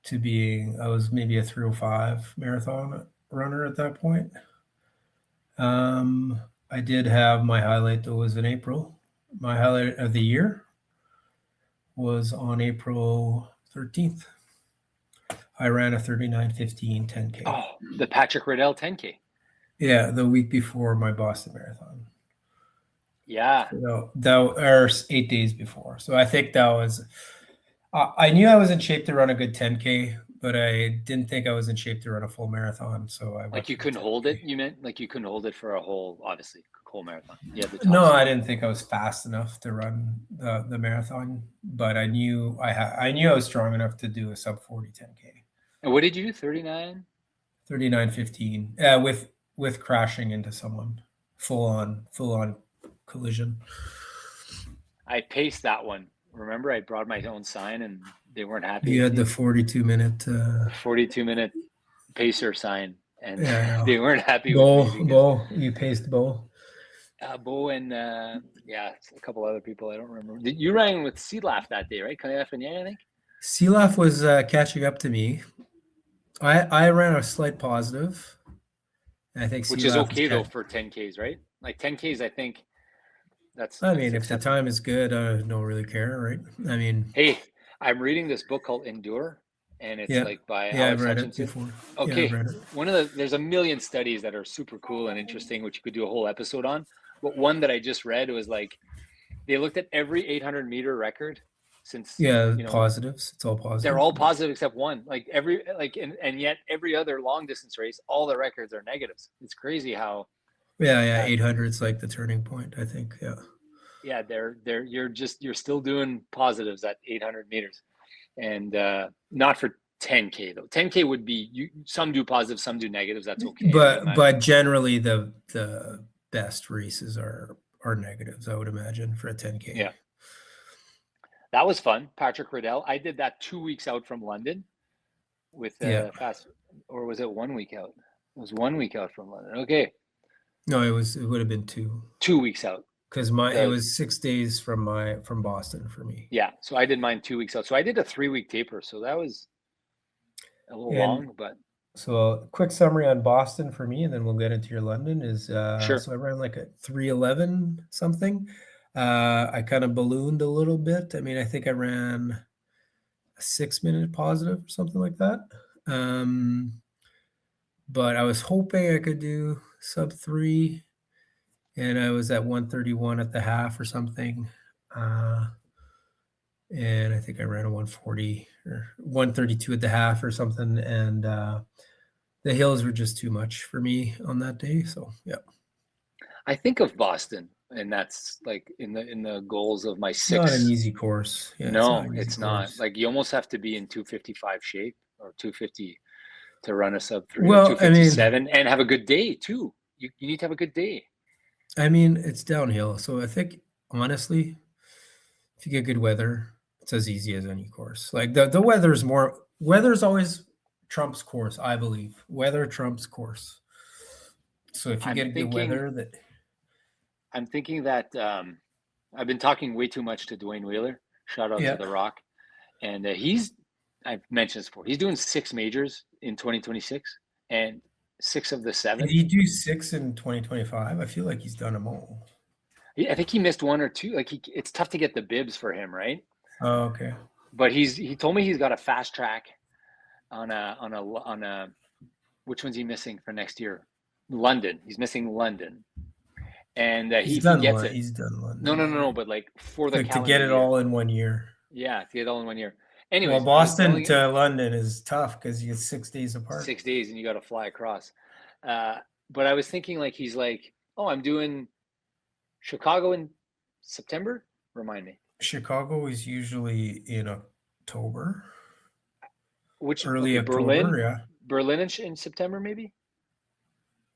to being. I was maybe a 3:05 marathon runner at that point. I did have my highlight that was in April. My highlight of the year was on April 13th. I ran a 39:15 10K. Oh, the Patrick Riddell 10K. Yeah, the week before my Boston Marathon. Yeah. So that 8 days before. So I think that was. I knew I was in shape to run a good 10K, but I didn't think I was in shape to run a full marathon. So I like you couldn't hold it. You meant like you couldn't hold it for a whole marathon. Yeah. No, I didn't think I was fast enough to run the marathon, but I knew I was strong enough to do a sub 40 10K. And what did you do? 39? 39:15. With crashing into someone, full on collision. I paced that one. Remember, I brought my own sign, and they weren't happy. You had the 42-minute 42-minute pacer sign, and yeah, they weren't happy with me. Bo, you paced Bo. Bo and a couple other people. I don't remember. You ran with Sealaf that day, right? I think. Sealaf was catching up to me. I ran a slight positive. I think which is okay though for 10Ks, right? Like 10Ks, I think that's. I mean, if the time is good, I don't really care, right? I mean, hey, I'm reading this book called Endure, and it's like by I've read it before. Okay, I've read it. There's a million studies that are super cool and interesting, which you could do a whole episode on. But one that I just read was like they looked at every 800-meter record since. Positives. It's all positive. They're all positive except one. Like and yet every other long distance race, all the records are negatives. It's crazy how. Yeah. 800 is like the turning point, I think. Yeah. Yeah, you're still doing positives at 800 meters, and not for 10K though. 10K would be some do positives, some do negatives. That's okay. But generally the best races are negatives, I would imagine, for a 10K. Yeah. That was fun. Patrick Riddell. I did that 2 weeks out from London with fast, or was it 1 week out? It was 1 week out from London. Okay. No, it would have been 2 weeks out. Because it was 6 days from Boston for me. Yeah. So I did mine 2 weeks out. So I did a 3-week taper. So that was a little long, but. So a quick summary on Boston for me, and then we'll get into your London is sure. So I ran like a 3:11 something. I kind of ballooned a little bit. I mean, I think I ran a 6-minute positive or something like that. But I was hoping I could do sub 3, and I was at 1:31 at the half or something. And I think I ran a 1:40 or 1:32 at the half or something. And the hills were just too much for me on that day. So, yeah. I think of Boston, and that's like in the goals of my 6. It's not an easy course. Yeah, no, it's not. Like you almost have to be in 255 shape or 250 to run a sub 3 or 257 and have a good day too. You need to have a good day. I mean, it's downhill. So I think, honestly, if you get good weather, it's as easy as any course. Like the weather's always trumps course, I believe. Weather trumps course. So if you get good weather, I'm thinking that I've been talking way too much to Dwayne Wheeler. Shout out to The Rock. And I've mentioned this before, he's doing 6 majors in 2026, and 6 of the 7. Did he do 6 in 2025? I feel like he's done them all. I think he missed 1 or 2. Like it's tough to get the bibs for him, right? Oh, okay. But he told me he's got a fast track on a which one's he missing for next year? London. He's missing London. And He's if he gets He's done London. No, but like for the like to calendar get it year. all in 1 year. Yeah, to get it all in 1 year. Anyways, well, Boston to London is tough because you get 6 days apart. 6 days and you got to fly across. But I was thinking like he's like, oh, I'm doing Chicago in September. Remind me. Chicago is usually in October. Early October, Berlin? Yeah. Berlin in September, maybe?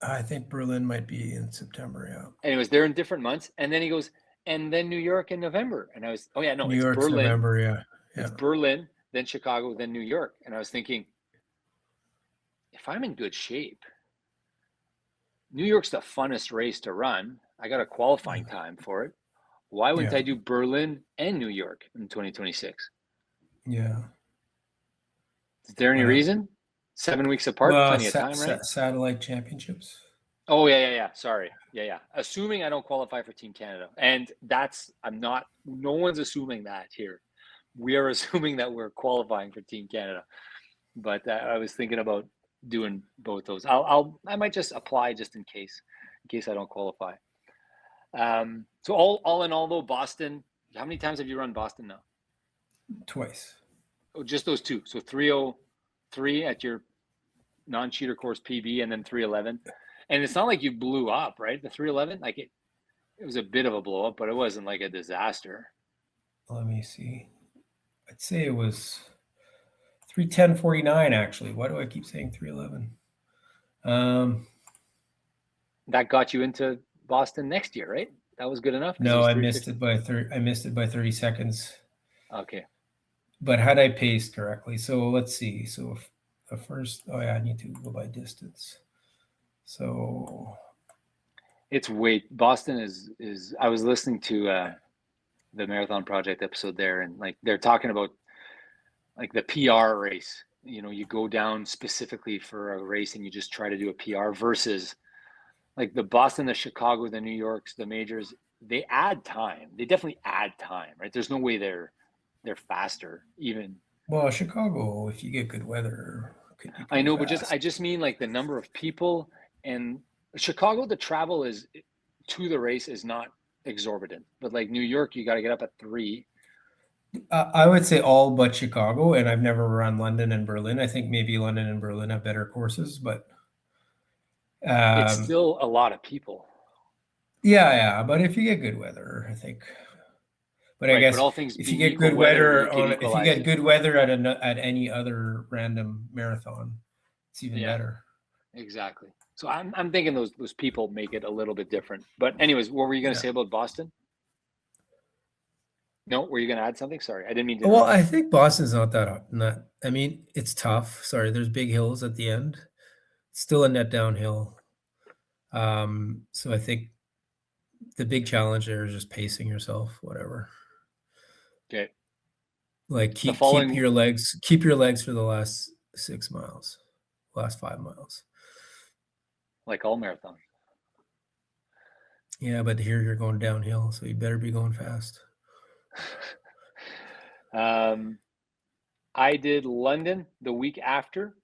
I think Berlin might be in September, yeah. Anyways, they're in different months. And then he goes, and then New York in November. And I was, oh yeah, no, New it's York's Berlin. November, yeah. It's Berlin, then Chicago, then New York. And I was thinking, if I'm in good shape, New York's the funnest race to run. I got a qualifying time for it. Why wouldn't I do Berlin and New York in 2026? Yeah. Is there any reason? 7 weeks apart, plenty of time, right? Satellite championships. Oh, yeah. Sorry. Yeah. Assuming I don't qualify for Team Canada. And no one's assuming that here. We are assuming that we're qualifying for Team Canada. But I was thinking about doing both those. I might just apply just in case I don't qualify. So all in all though, Boston, how many times have you run Boston now? Twice. Oh, just those 2. So 3:03 at your non-cheater course PB, and then 3:11. And it's not like you blew up, right? The 3:11, like it was a bit of a blow up, but it wasn't like a disaster. Let me see. I'd say it was 3:10:49 actually. Why do I keep saying 3:11? That got you into Boston next year, right? That was good enough. No, I missed it by 30 seconds. Okay. But had I paced correctly? So let's see. So if the first, I need to go by distance. So it's Boston is. I was listening to the Marathon Project episode there, and like they're talking about like the PR race. You know, you go down specifically for a race and you just try to do a PR versus like the Boston, the Chicago, the New Yorks, the majors. They add time. They definitely add time, right? There's no way they're faster even. Well, Chicago, if you get good weather, I know, but I just mean like the number of people. And Chicago, the travel is to the race is not exorbitant, but like New York, you got to get up at 3. I would say all but Chicago, and I've never run London and Berlin. I think maybe London and Berlin have better courses, but it's still a lot of people. Yeah, but if you get good weather, I think. But I guess if you get good weather if you get good weather at any other random marathon, it's even better. Exactly. So I'm thinking those people make it a little bit different. But anyways, what were you going to say about Boston? No, were you going to add something? Sorry, I didn't mean to. Well, I think Boston's not. I mean, it's tough. Sorry, there's big hills at the end. It's still a net downhill. So I think the big challenge there is just pacing yourself, whatever. Okay. Like keep your legs for the last 6 miles, last 5 miles. Like all marathons. Yeah, but here you're going downhill, so you better be going fast. I did London the week after,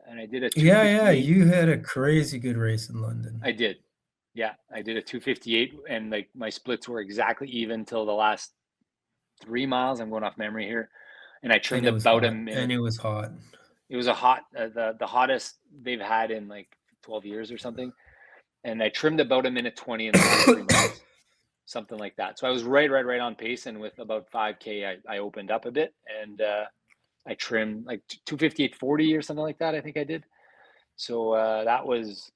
and I did a 258. Yeah, you had a crazy good race in London. I did. Yeah, I did a 258, and like my splits were exactly even till the last 3 miles. I'm going off memory here, and I trimmed about a minute. And it was hot. It was the hottest they've had in like 12 years or something, and I trimmed about a minute 20 in the last 3 miles, something like that. So I was right on pace, and with about 5K, I opened up a bit, and I trimmed like 258.40 or something like that. I think I did. So that was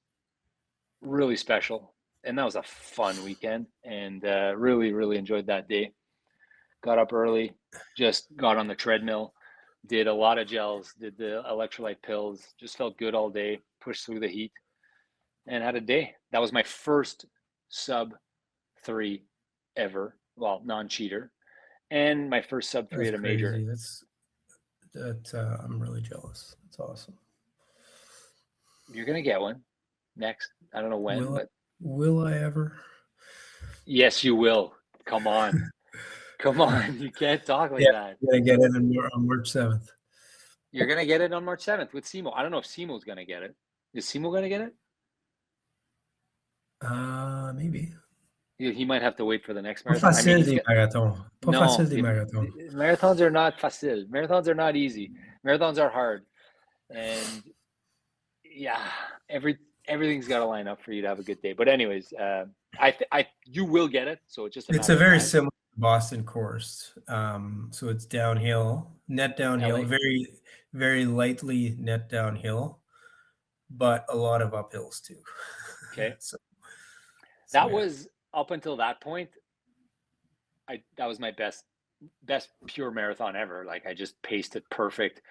really special, and that was a fun weekend, and really enjoyed that day. Got up early, just got on the treadmill, did a lot of gels, did the electrolyte pills, just felt good all day, pushed through the heat, and had a day. That was my first sub 3 ever, well, non-cheater, and my first sub 3 That's at a crazy. major. I'm really jealous. That's awesome. You're gonna get one next. I don't know when, but will I ever? Yes, you will. Come on. Come on. You can't talk like that. You're gonna get it on March 7th. You're gonna get it on March 7th with Simo. I don't know if Simo's gonna get it. Is Simo gonna get it? Maybe. He might have to wait for the next Pas marathon. I facile mean, des marathons. Pas no, facile des marathons. marathons are not facile. Marathons are not easy. Marathons are hard, and yeah, everything's got to line up for you to have a good day. But anyways, you will get it. So it's just it's a very similar Boston course. So it's downhill, net downhill, very, very lightly net downhill, but a lot of uphills too. Okay. That was up until that point. That was my best pure marathon ever. Like I just paced it perfect.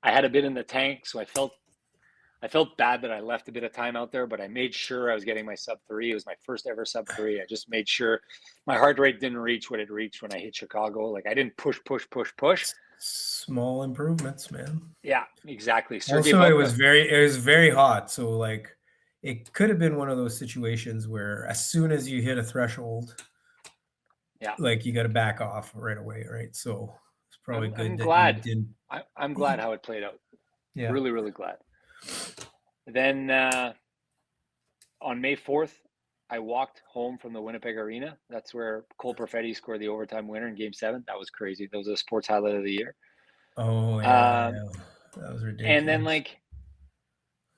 I had a bit in the tank, so I felt bad that I left a bit of time out there, but I made sure I was getting my sub 3. It was my first ever sub 3. I just made sure my heart rate didn't reach what it reached when I hit Chicago. Like I didn't push. Small improvements, man. Yeah, exactly. Also, it was very hot. So like it could have been one of those situations where as soon as you hit a threshold, like you got to back off right away, right? So it's probably good. I'm glad. I'm glad how it played out. Yeah, really, really glad. Then on May 4th, I walked home from the Winnipeg Arena. That's where Cole Perfetti scored the overtime winner in Game 7. That was crazy. That was a sports highlight of the year. Oh yeah, that was ridiculous. And then like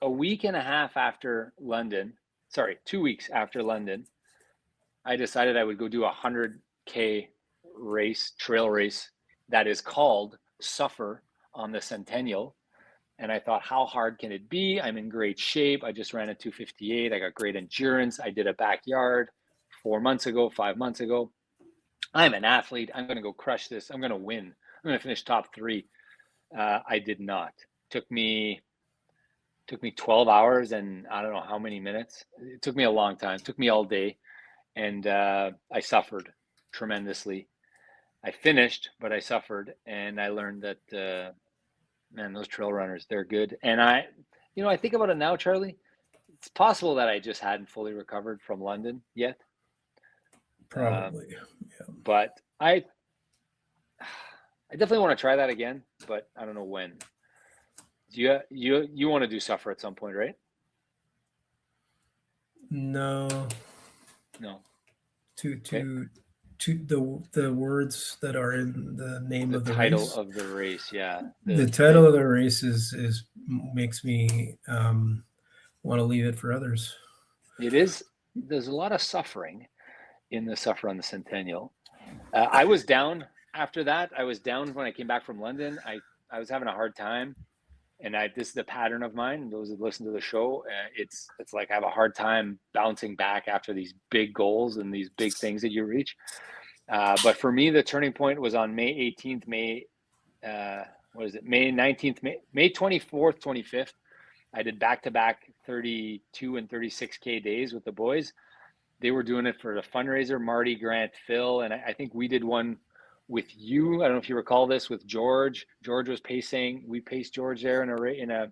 a week and a half after London, 2 weeks after London, I decided I would go do a 100K trail race that is called Suffer on the Centennial. And I thought, how hard can it be? I'm in great shape. I just ran a 2:58. I got great endurance. I did a backyard 5 months ago. I'm an athlete. I'm going to go crush this. I'm going to win. I'm going to finish top 3. I did not. Took me 12 hours and I don't know how many minutes. It took me a long time. It took me all day. And I suffered tremendously. I finished, but I suffered. And I learned that, man, those trail runners, they're good. And I think about it now, Charlie. It's possible that I just hadn't fully recovered from London yet. Probably. Yeah. But I definitely want to try that again, but I don't know when. You want to do Suffer at some point, right? No. The words that are in the name of the title race. of the race, yeah. The title of the race is makes me want to leave it for others. It is. There's a lot of suffering in the Suffer on the Centennial. I was down after that. I was down when I came back from London. I was having a hard time, and this is a pattern of mine. Those that listen to the show, it's like I have a hard time bouncing back after these big goals and these big things that you reach. But for me, the turning point was on May 18th, May 19th, May 24th, 25th. I did back-to-back 32 and 36K days with the boys. They were doing it for the fundraiser, Marty, Grant, Phil, and I think we did one with you. I don't know if you recall this, with George. George was pacing. We paced George there in a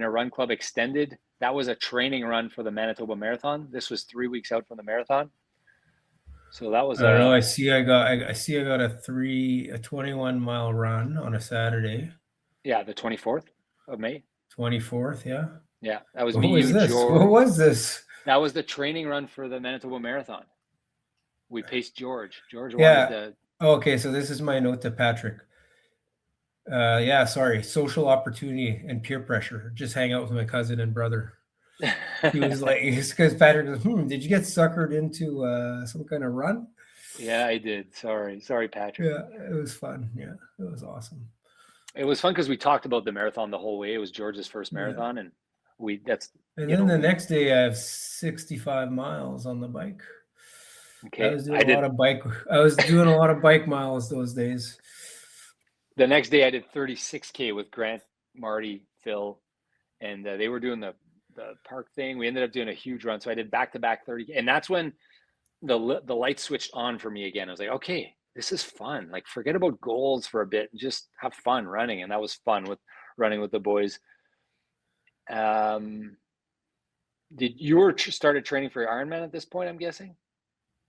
run club extended. That was a training run for the Manitoba Marathon. This was 3 weeks out from the marathon. So that was. I don't know. I see. I got a 21-mile run on a Saturday. Yeah, the 24th of May. 24th, yeah. Yeah, that was what me. Was this? George. What was this? That was the training run for the Manitoba Marathon. We paced George. George wanted to. Okay, so this is my note to Patrick. Sorry. Social opportunity and peer pressure. Just hang out with my cousin and brother. He was like, because Patrick goes, did you get suckered into some kind of run? Yeah, I did. Sorry, Patrick. Yeah, it was fun. Yeah, it was awesome. It was fun because we talked about the marathon the whole way. It was George's first marathon, and then the next day I have 65 miles on the bike. Okay, I was doing a lot of bike miles those days. The next day I did 36K with Grant, Marty, Phil, and they were doing the park thing. We ended up doing a huge run, so I did back-to-back 30, and that's when the light switched on for me again. I was like, okay, this is fun. Like, forget about goals for a bit and just have fun running. And that was fun with running with the boys. Did you started training for your Ironman at this point, I'm guessing?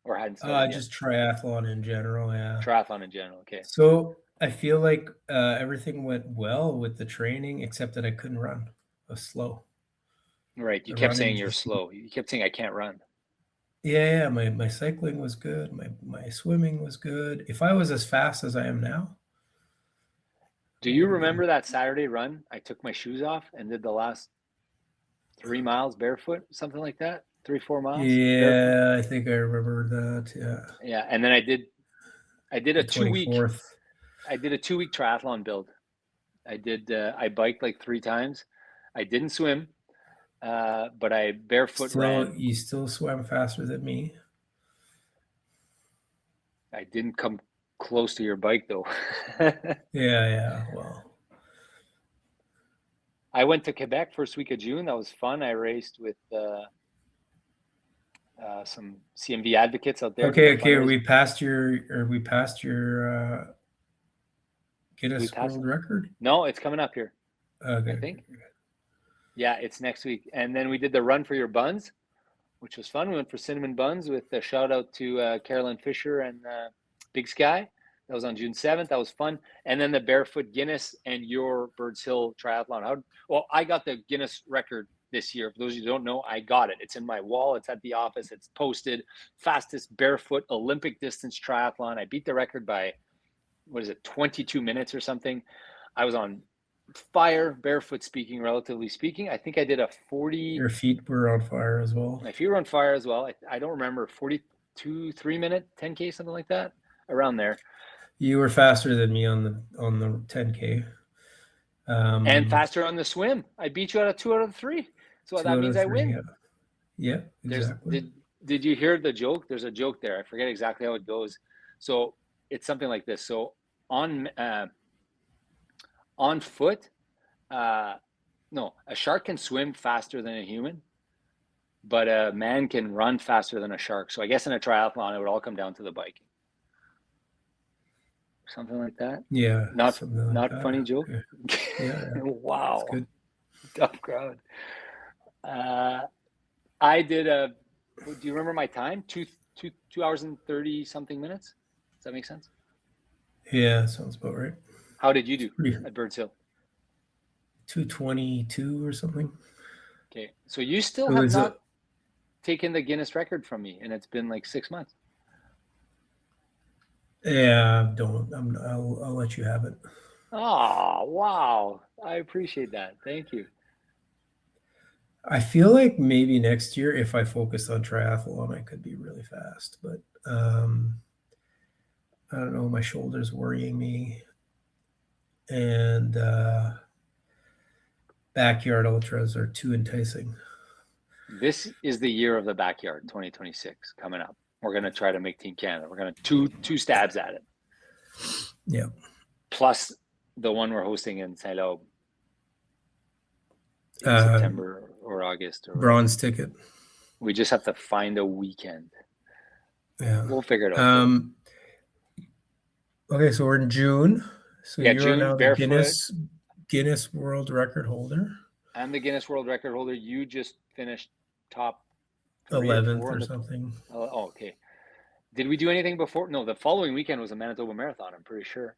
Or hadn't started yet? Just triathlon in general, yeah. Triathlon in general, okay. So I feel like everything went well with the training, except that I couldn't run. I was slow. Right. You kept saying you're slow. You kept saying I can't run. Yeah, my cycling was good. My swimming was good. If I was as fast as I am now. Do you remember that Saturday run? I took my shoes off and did the last 3 miles barefoot, something like that. 3-4 miles. Yeah, barefoot. I think I remember that. Yeah. Yeah, and then I did a 2-week. 24th. I did a 2-week triathlon build. I biked like 3 times. I didn't swim, but I barefoot ran. You still swam faster than me. I didn't come close to your bike though. Yeah. Well, I went to Quebec first week of June. That was fun. I raced with some CMV advocates out there. Okay. We passed your Guinness World Record. No, it's coming up here. Okay. I think. Yeah, it's next week. And then we did the run for your buns, which was fun. We went for cinnamon buns with a shout out to Carolyn Fisher and Big Sky. That was on June 7th. That was fun. And then the barefoot Guinness and your Birds Hill triathlon. Well, I got the Guinness record this year. For those of you who don't know, I got it. It's in my wall. It's at the office. It's posted. Fastest barefoot Olympic distance triathlon. I beat the record by, 22 minutes or something. I was on fire, barefoot speaking, relatively speaking. I think I did a 40. Your feet were on fire as well. My feet were on fire as well. I don't remember, 42, 3-minute 10K, something like that, around there. You were faster than me on the 10K. And faster on the swim. I beat you out of 2 out of 3. So that means I win. Yeah, exactly. Did you hear the joke? There's a joke there. I forget exactly how it goes. So it's something like this. So on foot, no, a shark can swim faster than a human, but a man can run faster than a shark. So I guess in a triathlon, it would all come down to the biking. Something like that. Yeah. Not that. Funny joke. Yeah. Wow. Good. Tough crowd. I did do you remember my time? 2 hours and 30 something minutes. Does that make sense? Yeah, sounds about right. How did you do at Birds Hill? 2:22 or something. Okay, so you still have not taken the Guinness record from me, and it's been like 6 months. Yeah, I'll let you have it. Oh, wow. I appreciate that. Thank you. I feel like maybe next year, if I focused on triathlon, I could be really fast, but I don't know. My shoulder's worrying me, and backyard ultras are too enticing. This is the year of the backyard, 2026, coming up. We're going to try to make Team Canada. We're going to two stabs at it. Yeah. Plus the one we're hosting in Saint Laurent in September or August. Or bronze ticket. We just have to find a weekend. Yeah. We'll figure it out. Okay, so we're in June. So yeah, you're June, now the barefoot. Guinness World Record holder. I'm the Guinness World Record holder. You just finished top 11th or something. Oh, okay. Did we do anything before? No, the following weekend was a Manitoba Marathon, I'm pretty sure.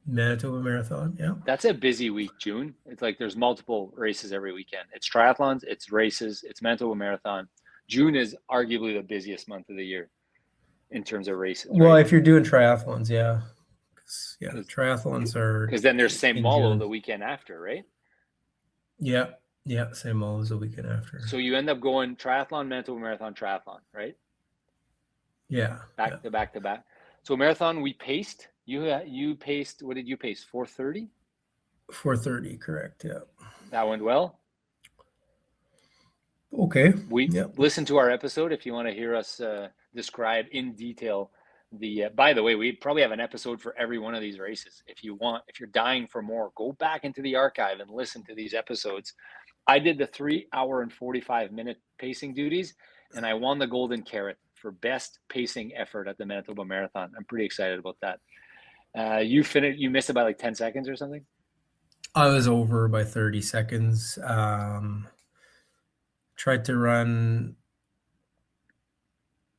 Manitoba Marathon, yeah. That's a busy week, June. It's like there's multiple races every weekend. It's triathlons, it's races, it's Manitoba Marathon. June is arguably the busiest month of the year in terms of races. Well, right? If you're doing triathlons, yeah. Yeah, triathlons are... Because then there's St. Malo the weekend after, right? Yeah, St. Malo is the weekend after. So you end up going triathlon, Manitoba Marathon, triathlon, right? Yeah. Back to back. So marathon, we paced. You paced. What did you pace? 4:30. 4:30, correct. Yeah. That went well. Okay. Listen to our episode if you want to hear us describe in detail the. By the way, we probably have an episode for every one of these races. If you're dying for more, go back into the archive and listen to these episodes. I did the 3 hour and 45 minute pacing duties, and I won the Golden Carrot for best pacing effort at the Manitoba Marathon. I'm pretty excited about that. You missed it by like 10 seconds or something? I was over by 30 seconds. Tried to run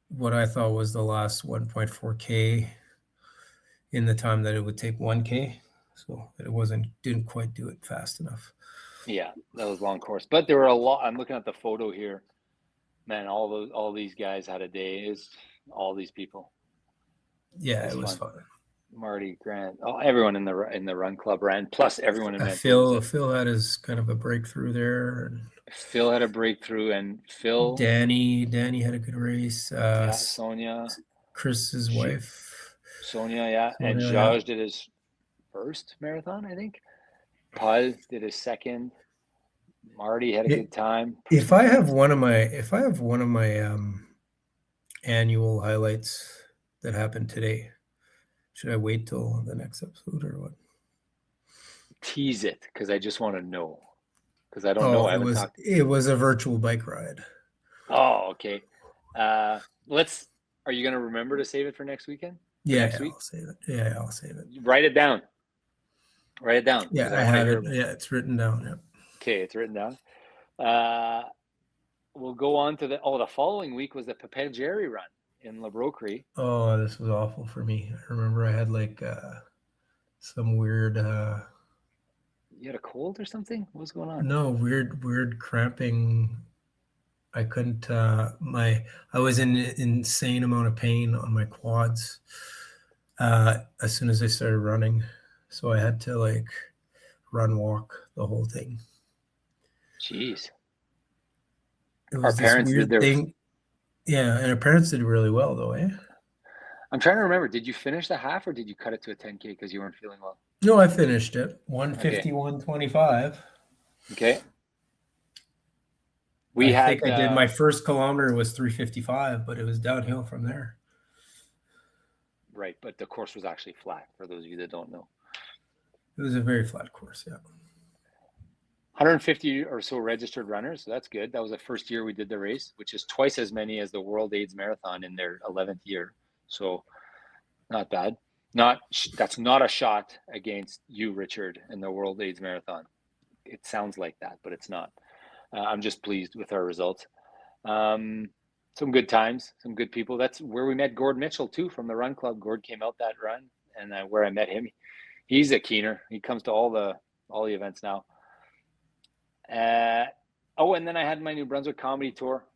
what I thought was the last 1.4K in the time that it would take 1K. So it didn't quite do it fast enough. Yeah, that was a long course. But there were a lot. I'm looking at the photo here. Man, all these guys had a day. Is all these people. Yeah, it was fun. Marty, Grant, everyone in the run club ran, plus everyone in Vancouver. Phil had his kind of a breakthrough there. And Phil had a breakthrough, and Phil. Danny had a good race. Sonia. Chris's wife. Sonia, yeah. And Georges did his first marathon, I think. Paul did his second. Marty had a good time. If I have one of my annual highlights that happened today, should I wait till the next episode or what? Tease it, because I just want to know. Because I don't know. It was a virtual bike ride. Oh, okay. Are you going to remember to save it for next weekend? I'll save it. Yeah, I'll save it. Write it down. Yeah, I have it. Yeah, it's written down. Yeah. Okay, it's written down. We'll go on to the following week was the Papel-Jerry run in La Broquerie. Oh, this was awful for me. I remember I had like some weird. You had a cold or something? What was going on? No, weird cramping. I couldn't. I was in an insane amount of pain on my quads as soon as I started running, so I had to like walk the whole thing. Jeez. Our parents did their thing. Yeah, and our parents did really well though, eh? I'm trying to remember. Did you finish the half or did you cut it to a 10K because you weren't feeling well? No, I finished it. 1:51:25. Okay. I think I did my first kilometer was 3:55, but it was downhill from there. Right, but the course was actually flat for those of you that don't know. It was a very flat course, yeah. 150 or so registered runners, so that's good. That was the first year we did the race, which is twice as many as the World AIDS Marathon in their 11th year. So not bad. That's not a shot against you, Richard, in the World AIDS Marathon. It sounds like that, but it's not. I'm just pleased with our results. Some good times, some good people. That's where we met Gord Mitchell too from the Run Club. Gord came out that run, and where I met him. He's a keener. He comes to all the events now. And then I had my New Brunswick comedy tour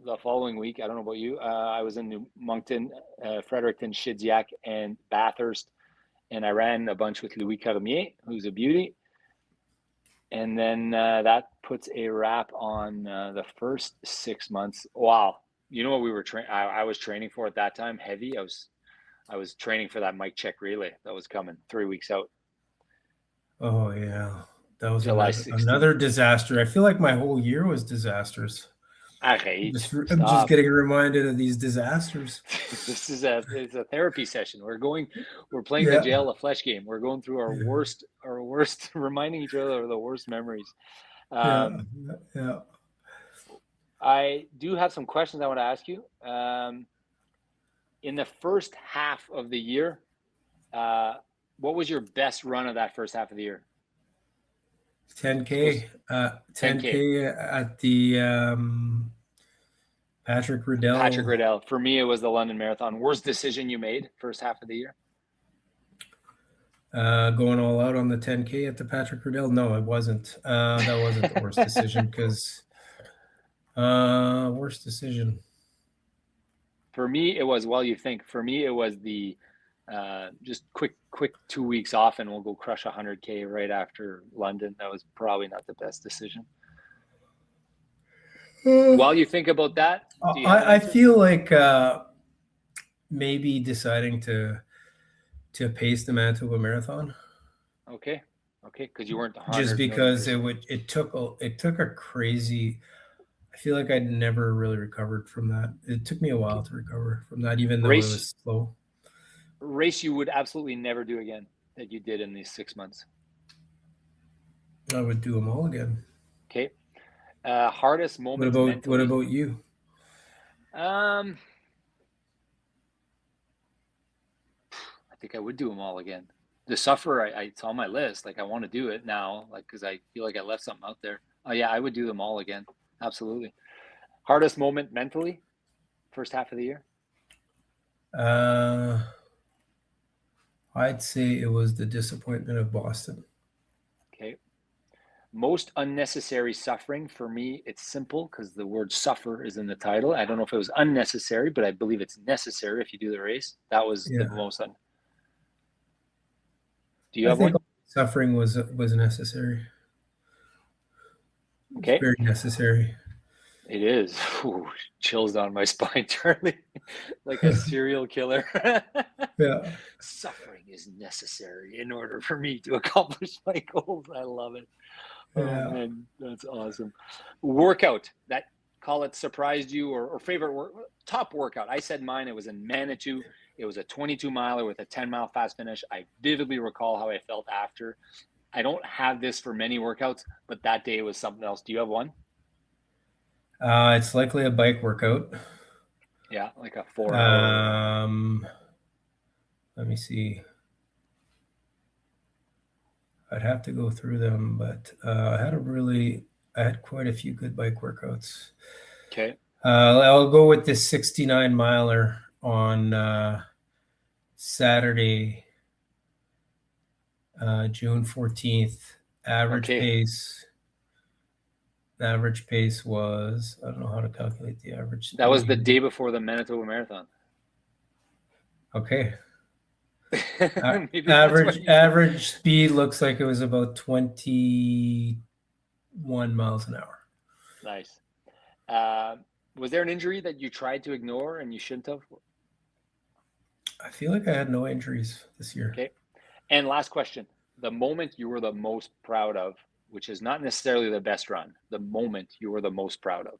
the following week. I don't know about you. I was in New Moncton, Fredericton, Shediac, and Bathurst, and I ran a bunch with Louis Carmier, who's a beauty. And then that puts a wrap on the first 6 months. Wow. You know what we were I was training for at that time? Heavy. I was training for that Mike Check relay that was coming 3 weeks out. Oh, yeah. That was another disaster. I feel like my whole year was disasters. I'm just getting reminded of these disasters. It's a therapy session. We're playing the Jail of Flesh game. We're going through our worst, reminding each other of the worst memories. Yeah. I do have some questions I want to ask you. In the first half of the year, what was your best run of that first half of the year? 10K. 10K at the Patrick Riddell. For me, it was the London Marathon. Worst decision you made first half of the year? Going all out on the 10K at the Patrick Riddell? No, it wasn't. That wasn't the worst decision because worst decision. For me, it was, for me, it was the just quick 2 weeks off and we'll go crush 100K right after London. That was probably not the best decision. While you think about that, I feel like maybe deciding to pace the Manitoba Marathon. Okay, because you weren't just because it took a crazy. I feel like I'd never really recovered from that. It took me a while to recover from that, even though it was slow. Race you would absolutely never do again that you did in these 6 months? I would do them all again. Okay. Hardest moment. What about you? think I would do them all again. The Suffer, it's on my list. Like I want to do it now, like because I feel like I left something out there. Oh yeah, I would do them all again. Absolutely. Hardest moment mentally, first half of the year? I'd say it was the disappointment of Boston. Okay. Most unnecessary suffering for me, it's simple because the word suffer is in the title. I don't know if it was unnecessary, but I believe it's necessary if you do the race. That was the most Do you have one? Suffering was necessary. Okay. It's very necessary. It is. Ooh, chills down my spine, Charlie. Like a serial killer. Yeah. Suffering is necessary in order for me to accomplish my goals. I love it. Yeah. Oh man, that's awesome. Workout that, call it, surprised you, or favorite top workout. I said mine. It was in Manitou. It was a 22 miler with a 10-mile fast finish. I vividly recall how I felt after. I don't have this for many workouts, but that day was something else. Do you have one? It's likely a bike workout. Yeah, like a 4-hour. Let me see. I'd have to go through them, but I had quite a few good bike workouts. Okay. I'll go with this 69 miler on Saturday, June 14th. Average pace was, I don't know how to calculate the average. That was the day before the Manitoba Marathon. Okay. Average speed looks like it was about 21 miles an hour. Nice. Was there an injury that you tried to ignore and you shouldn't have? I feel like I had no injuries this year. Okay. And last question, the moment you were the most proud of, which is not necessarily the best run, the moment you were the most proud of?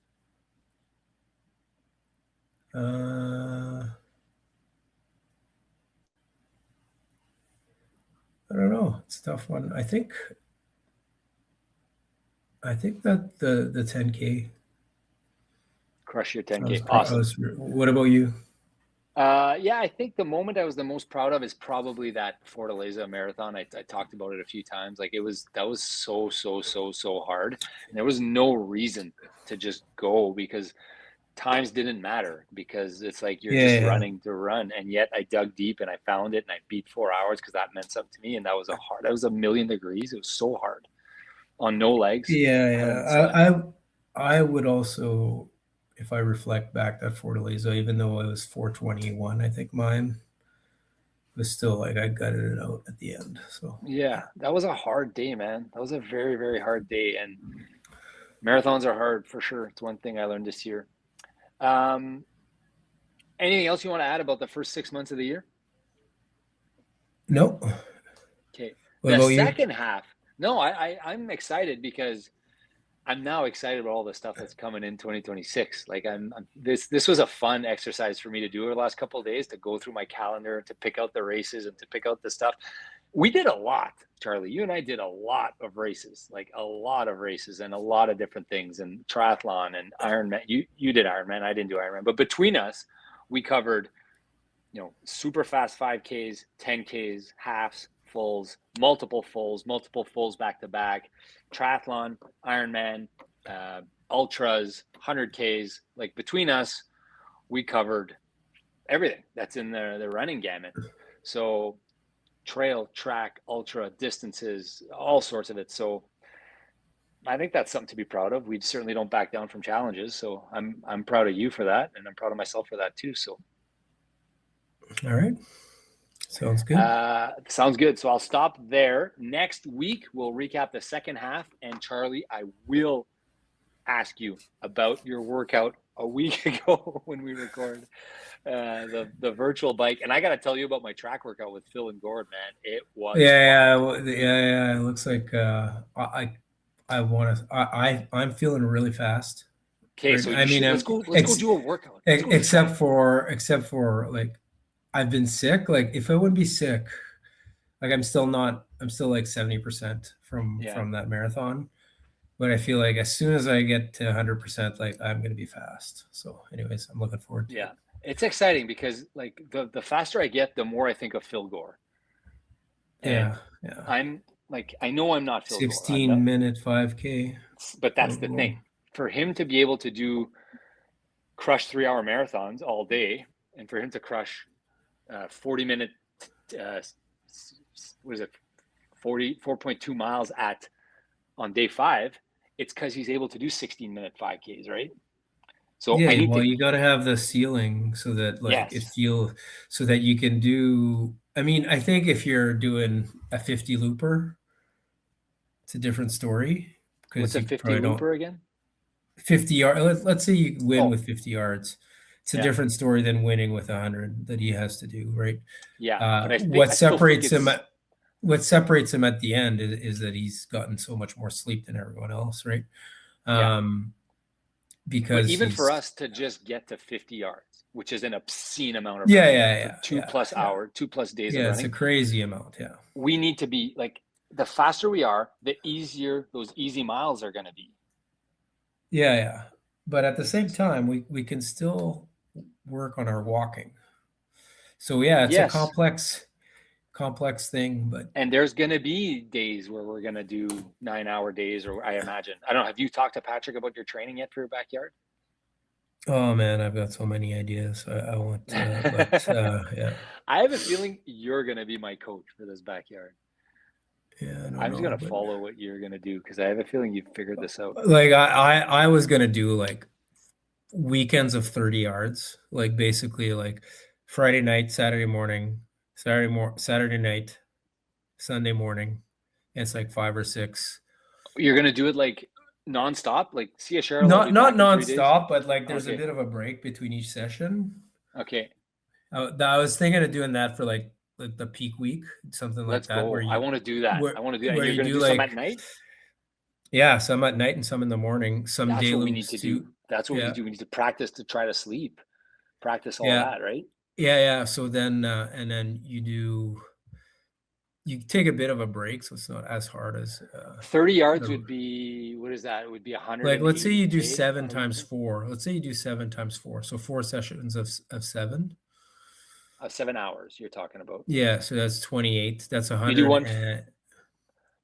I don't know. It's a tough one. I think that the 10K. Crush your 10K. Awesome. What about you? Yeah, I think the moment I was the most proud of is probably that Fortaleza marathon. I talked about it a few times. Like that was so hard. And there was no reason to just go because times didn't matter, because it's like you're just running to run. And yet I dug deep and I found it and I beat 4 hours because that meant something to me. And that was that was 1,000,000 degrees. It was so hard on no legs. Yeah. I would also, if I reflect back, that Fortaleza, even though it was 4:21, I think mine was still like I gutted it out at the end. So yeah, that was a hard day, man. That was a very, very hard day. And marathons are hard for sure. It's one thing I learned this year. Anything else you want to add about the first 6 months of the year? Nope. Okay. The second half. No, I'm excited because I'm now excited about all the stuff that's coming in 2026. Like this was a fun exercise for me to do over the last couple of days, to go through my calendar, to pick out the races and to pick out the stuff. We did a lot, Charlie. You and I did a lot of races, like a lot of races and a lot of different things, and triathlon and Ironman. You did Ironman, I didn't do Ironman, but between us, we covered, super fast 5Ks, 10Ks, halves, fulls, multiple fulls back to back, triathlon, Ironman, ultras, 100Ks. Like between us, we covered everything that's in the running gamut. So trail, track, ultra, distances, all sorts of it. So I think that's something to be proud of. We certainly don't back down from challenges. So I'm proud of you for that, and I'm proud of myself for that too. So all right. Sounds good. Sounds good. So I'll stop there. Next week, we'll recap the second half. And Charlie, I will ask you about your workout a week ago when we record the virtual bike. And I got to tell you about my track workout with Phil and Gord, man. It was yeah. It looks like I'm feeling really fast. Okay, so let's go do a workout. Except for like, I've been sick. Like if I wouldn't be sick, like I'm still like 70% from that marathon. But I feel like as soon as I get to 100%, like I'm going to be fast. So anyways, I'm looking forward to it. It's exciting because like the faster I get, the more I think of Phil Gore. And Yeah. I'm like, I know I'm not Phil Gore. 16-minute 5K. But that's the thing. For him to be able to crush 3-hour marathons all day, and for him to crush 40-minute, what is it, 4.2 miles on day 5, it's because he's able to do 16-minute 5Ks, right? So yeah, you got to have the ceiling so that like yes. so that you can do. I mean, I think if you're doing a 50 looper, it's a different story What's because a you 50 probably looper don't. again? 50 yards. Let's say you win with 50 yards. It's a different story than winning with 100 that he has to do, right? Yeah, but what separates him at the end is that he's gotten so much more sleep than everyone else, right? Because but even for us to just get to 50 yards, which is an obscene amount of running for 2+ hours, 2+ days of running. It's a crazy amount. Yeah. We need to be like, the faster we are, the easier those easy miles are going to be. Yeah. But at the same time, we can still work on our walking. So it's a complex thing, and there's going to be days where we're going to do 9-hour days, or I imagine. I don't know. Have you talked to Patrick about your training yet for your backyard? Oh man, I've got so many ideas. I want yeah. I have a feeling you're going to be my coach for this backyard. Yeah, I'm just going to follow what you're going to do because I have a feeling you've figured this out. Like I was going to do like weekends of 30 yards, like basically like Friday night, Saturday morning, Saturday night, Sunday morning. And it's like 5 or 6. You're going to do it like nonstop, like see a Cheryl. Not nonstop, but like there's a bit of a break between each session. Okay. I was thinking of doing that for like the peak week, something like that. Where I want to do that. I want to do that. You're going to do some at night? Yeah, some at night and some in the morning. Some That's day what loops we need to do. That's what we do. We need to practice to try to sleep. Practice all that, right? Yeah. So then, and then you take a bit of a break, so it's not as hard as 30 yards would be, what is that? It would be 100. Like let's say you do 7 times 4. Let's say you do 7 times 4. So 4 sessions of 7. 7 hours you're talking about. Yeah, so that's 28. That's 100. You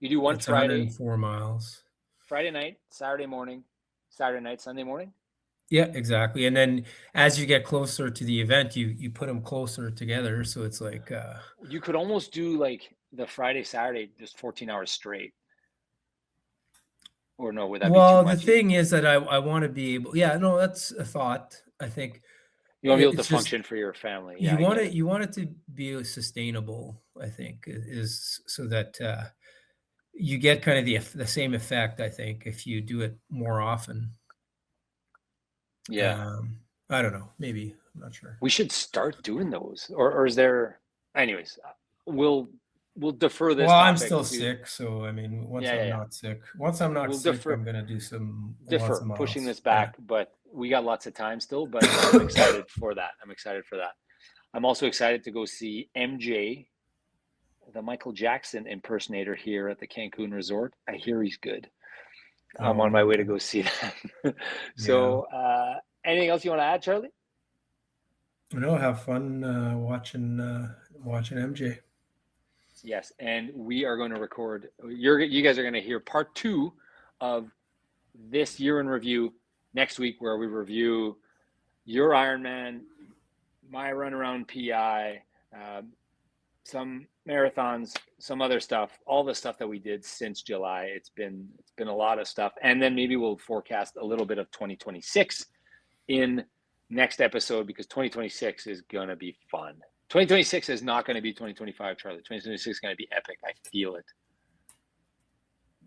do one Friday. 104 miles. Friday night, Saturday morning, Saturday night, Sunday morning. Yeah, exactly. And then as you get closer to the event, you put them closer together. So it's like you could almost do like the Friday, Saturday, just 14 hours straight. Or no, would that be too much? Well, the thing is that I want to be able. Yeah, no, that's a thought. I think you want to be able to function for your family. Yeah, you want it to be sustainable. I think is so that you get kind of the same effect. I think if you do it more often. Yeah. I don't know. Maybe. I'm not sure. We should start doing those. Or is there, anyways, we'll defer this. Well, I'm still sick. So, I mean, once I'm not sick, I'm going to do some pushing this back, but we got lots of time still, but I'm excited for that. I'm also excited to go see MJ, the Michael Jackson impersonator, here at the Cancun resort. I hear he's good. I'm on my way to go see that. So, anything else you want to add, Charlie? No, have fun watching MJ. Yes, and we are going to record. You guys are going to hear part 2 of this year in review next week, where we review your Ironman, my run around PI, some marathons, some other stuff, all the stuff that we did since July. It's been a lot of stuff, and then maybe we'll forecast a little bit of 2026 in next episode, because 2026 is going to be fun. 2026 is not going to be 2025, Charlie. 2026 is going to be epic. I feel it.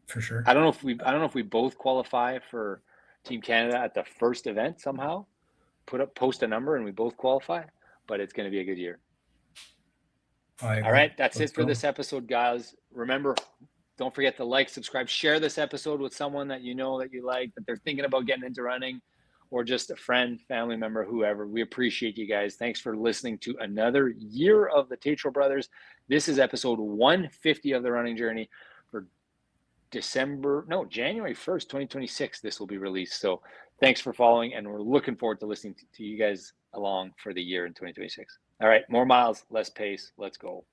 For sure. I don't know if we both qualify for Team Canada at the first event somehow. Post a number and we both qualify, but it's going to be a good year. All right, that's it for this episode, guys. Remember, don't forget to like, subscribe, share this episode with someone that you know, that you like, that they're thinking about getting into running, or just a friend, family member, whoever. We appreciate you guys. Thanks for listening to another year of the Tatro Brothers. This is episode 150 of the Running Journey for January 1st, 2026. This will be released. So thanks for following, and we're looking forward to listening to you guys along for the year in 2026. All right, more miles, less pace. Let's go.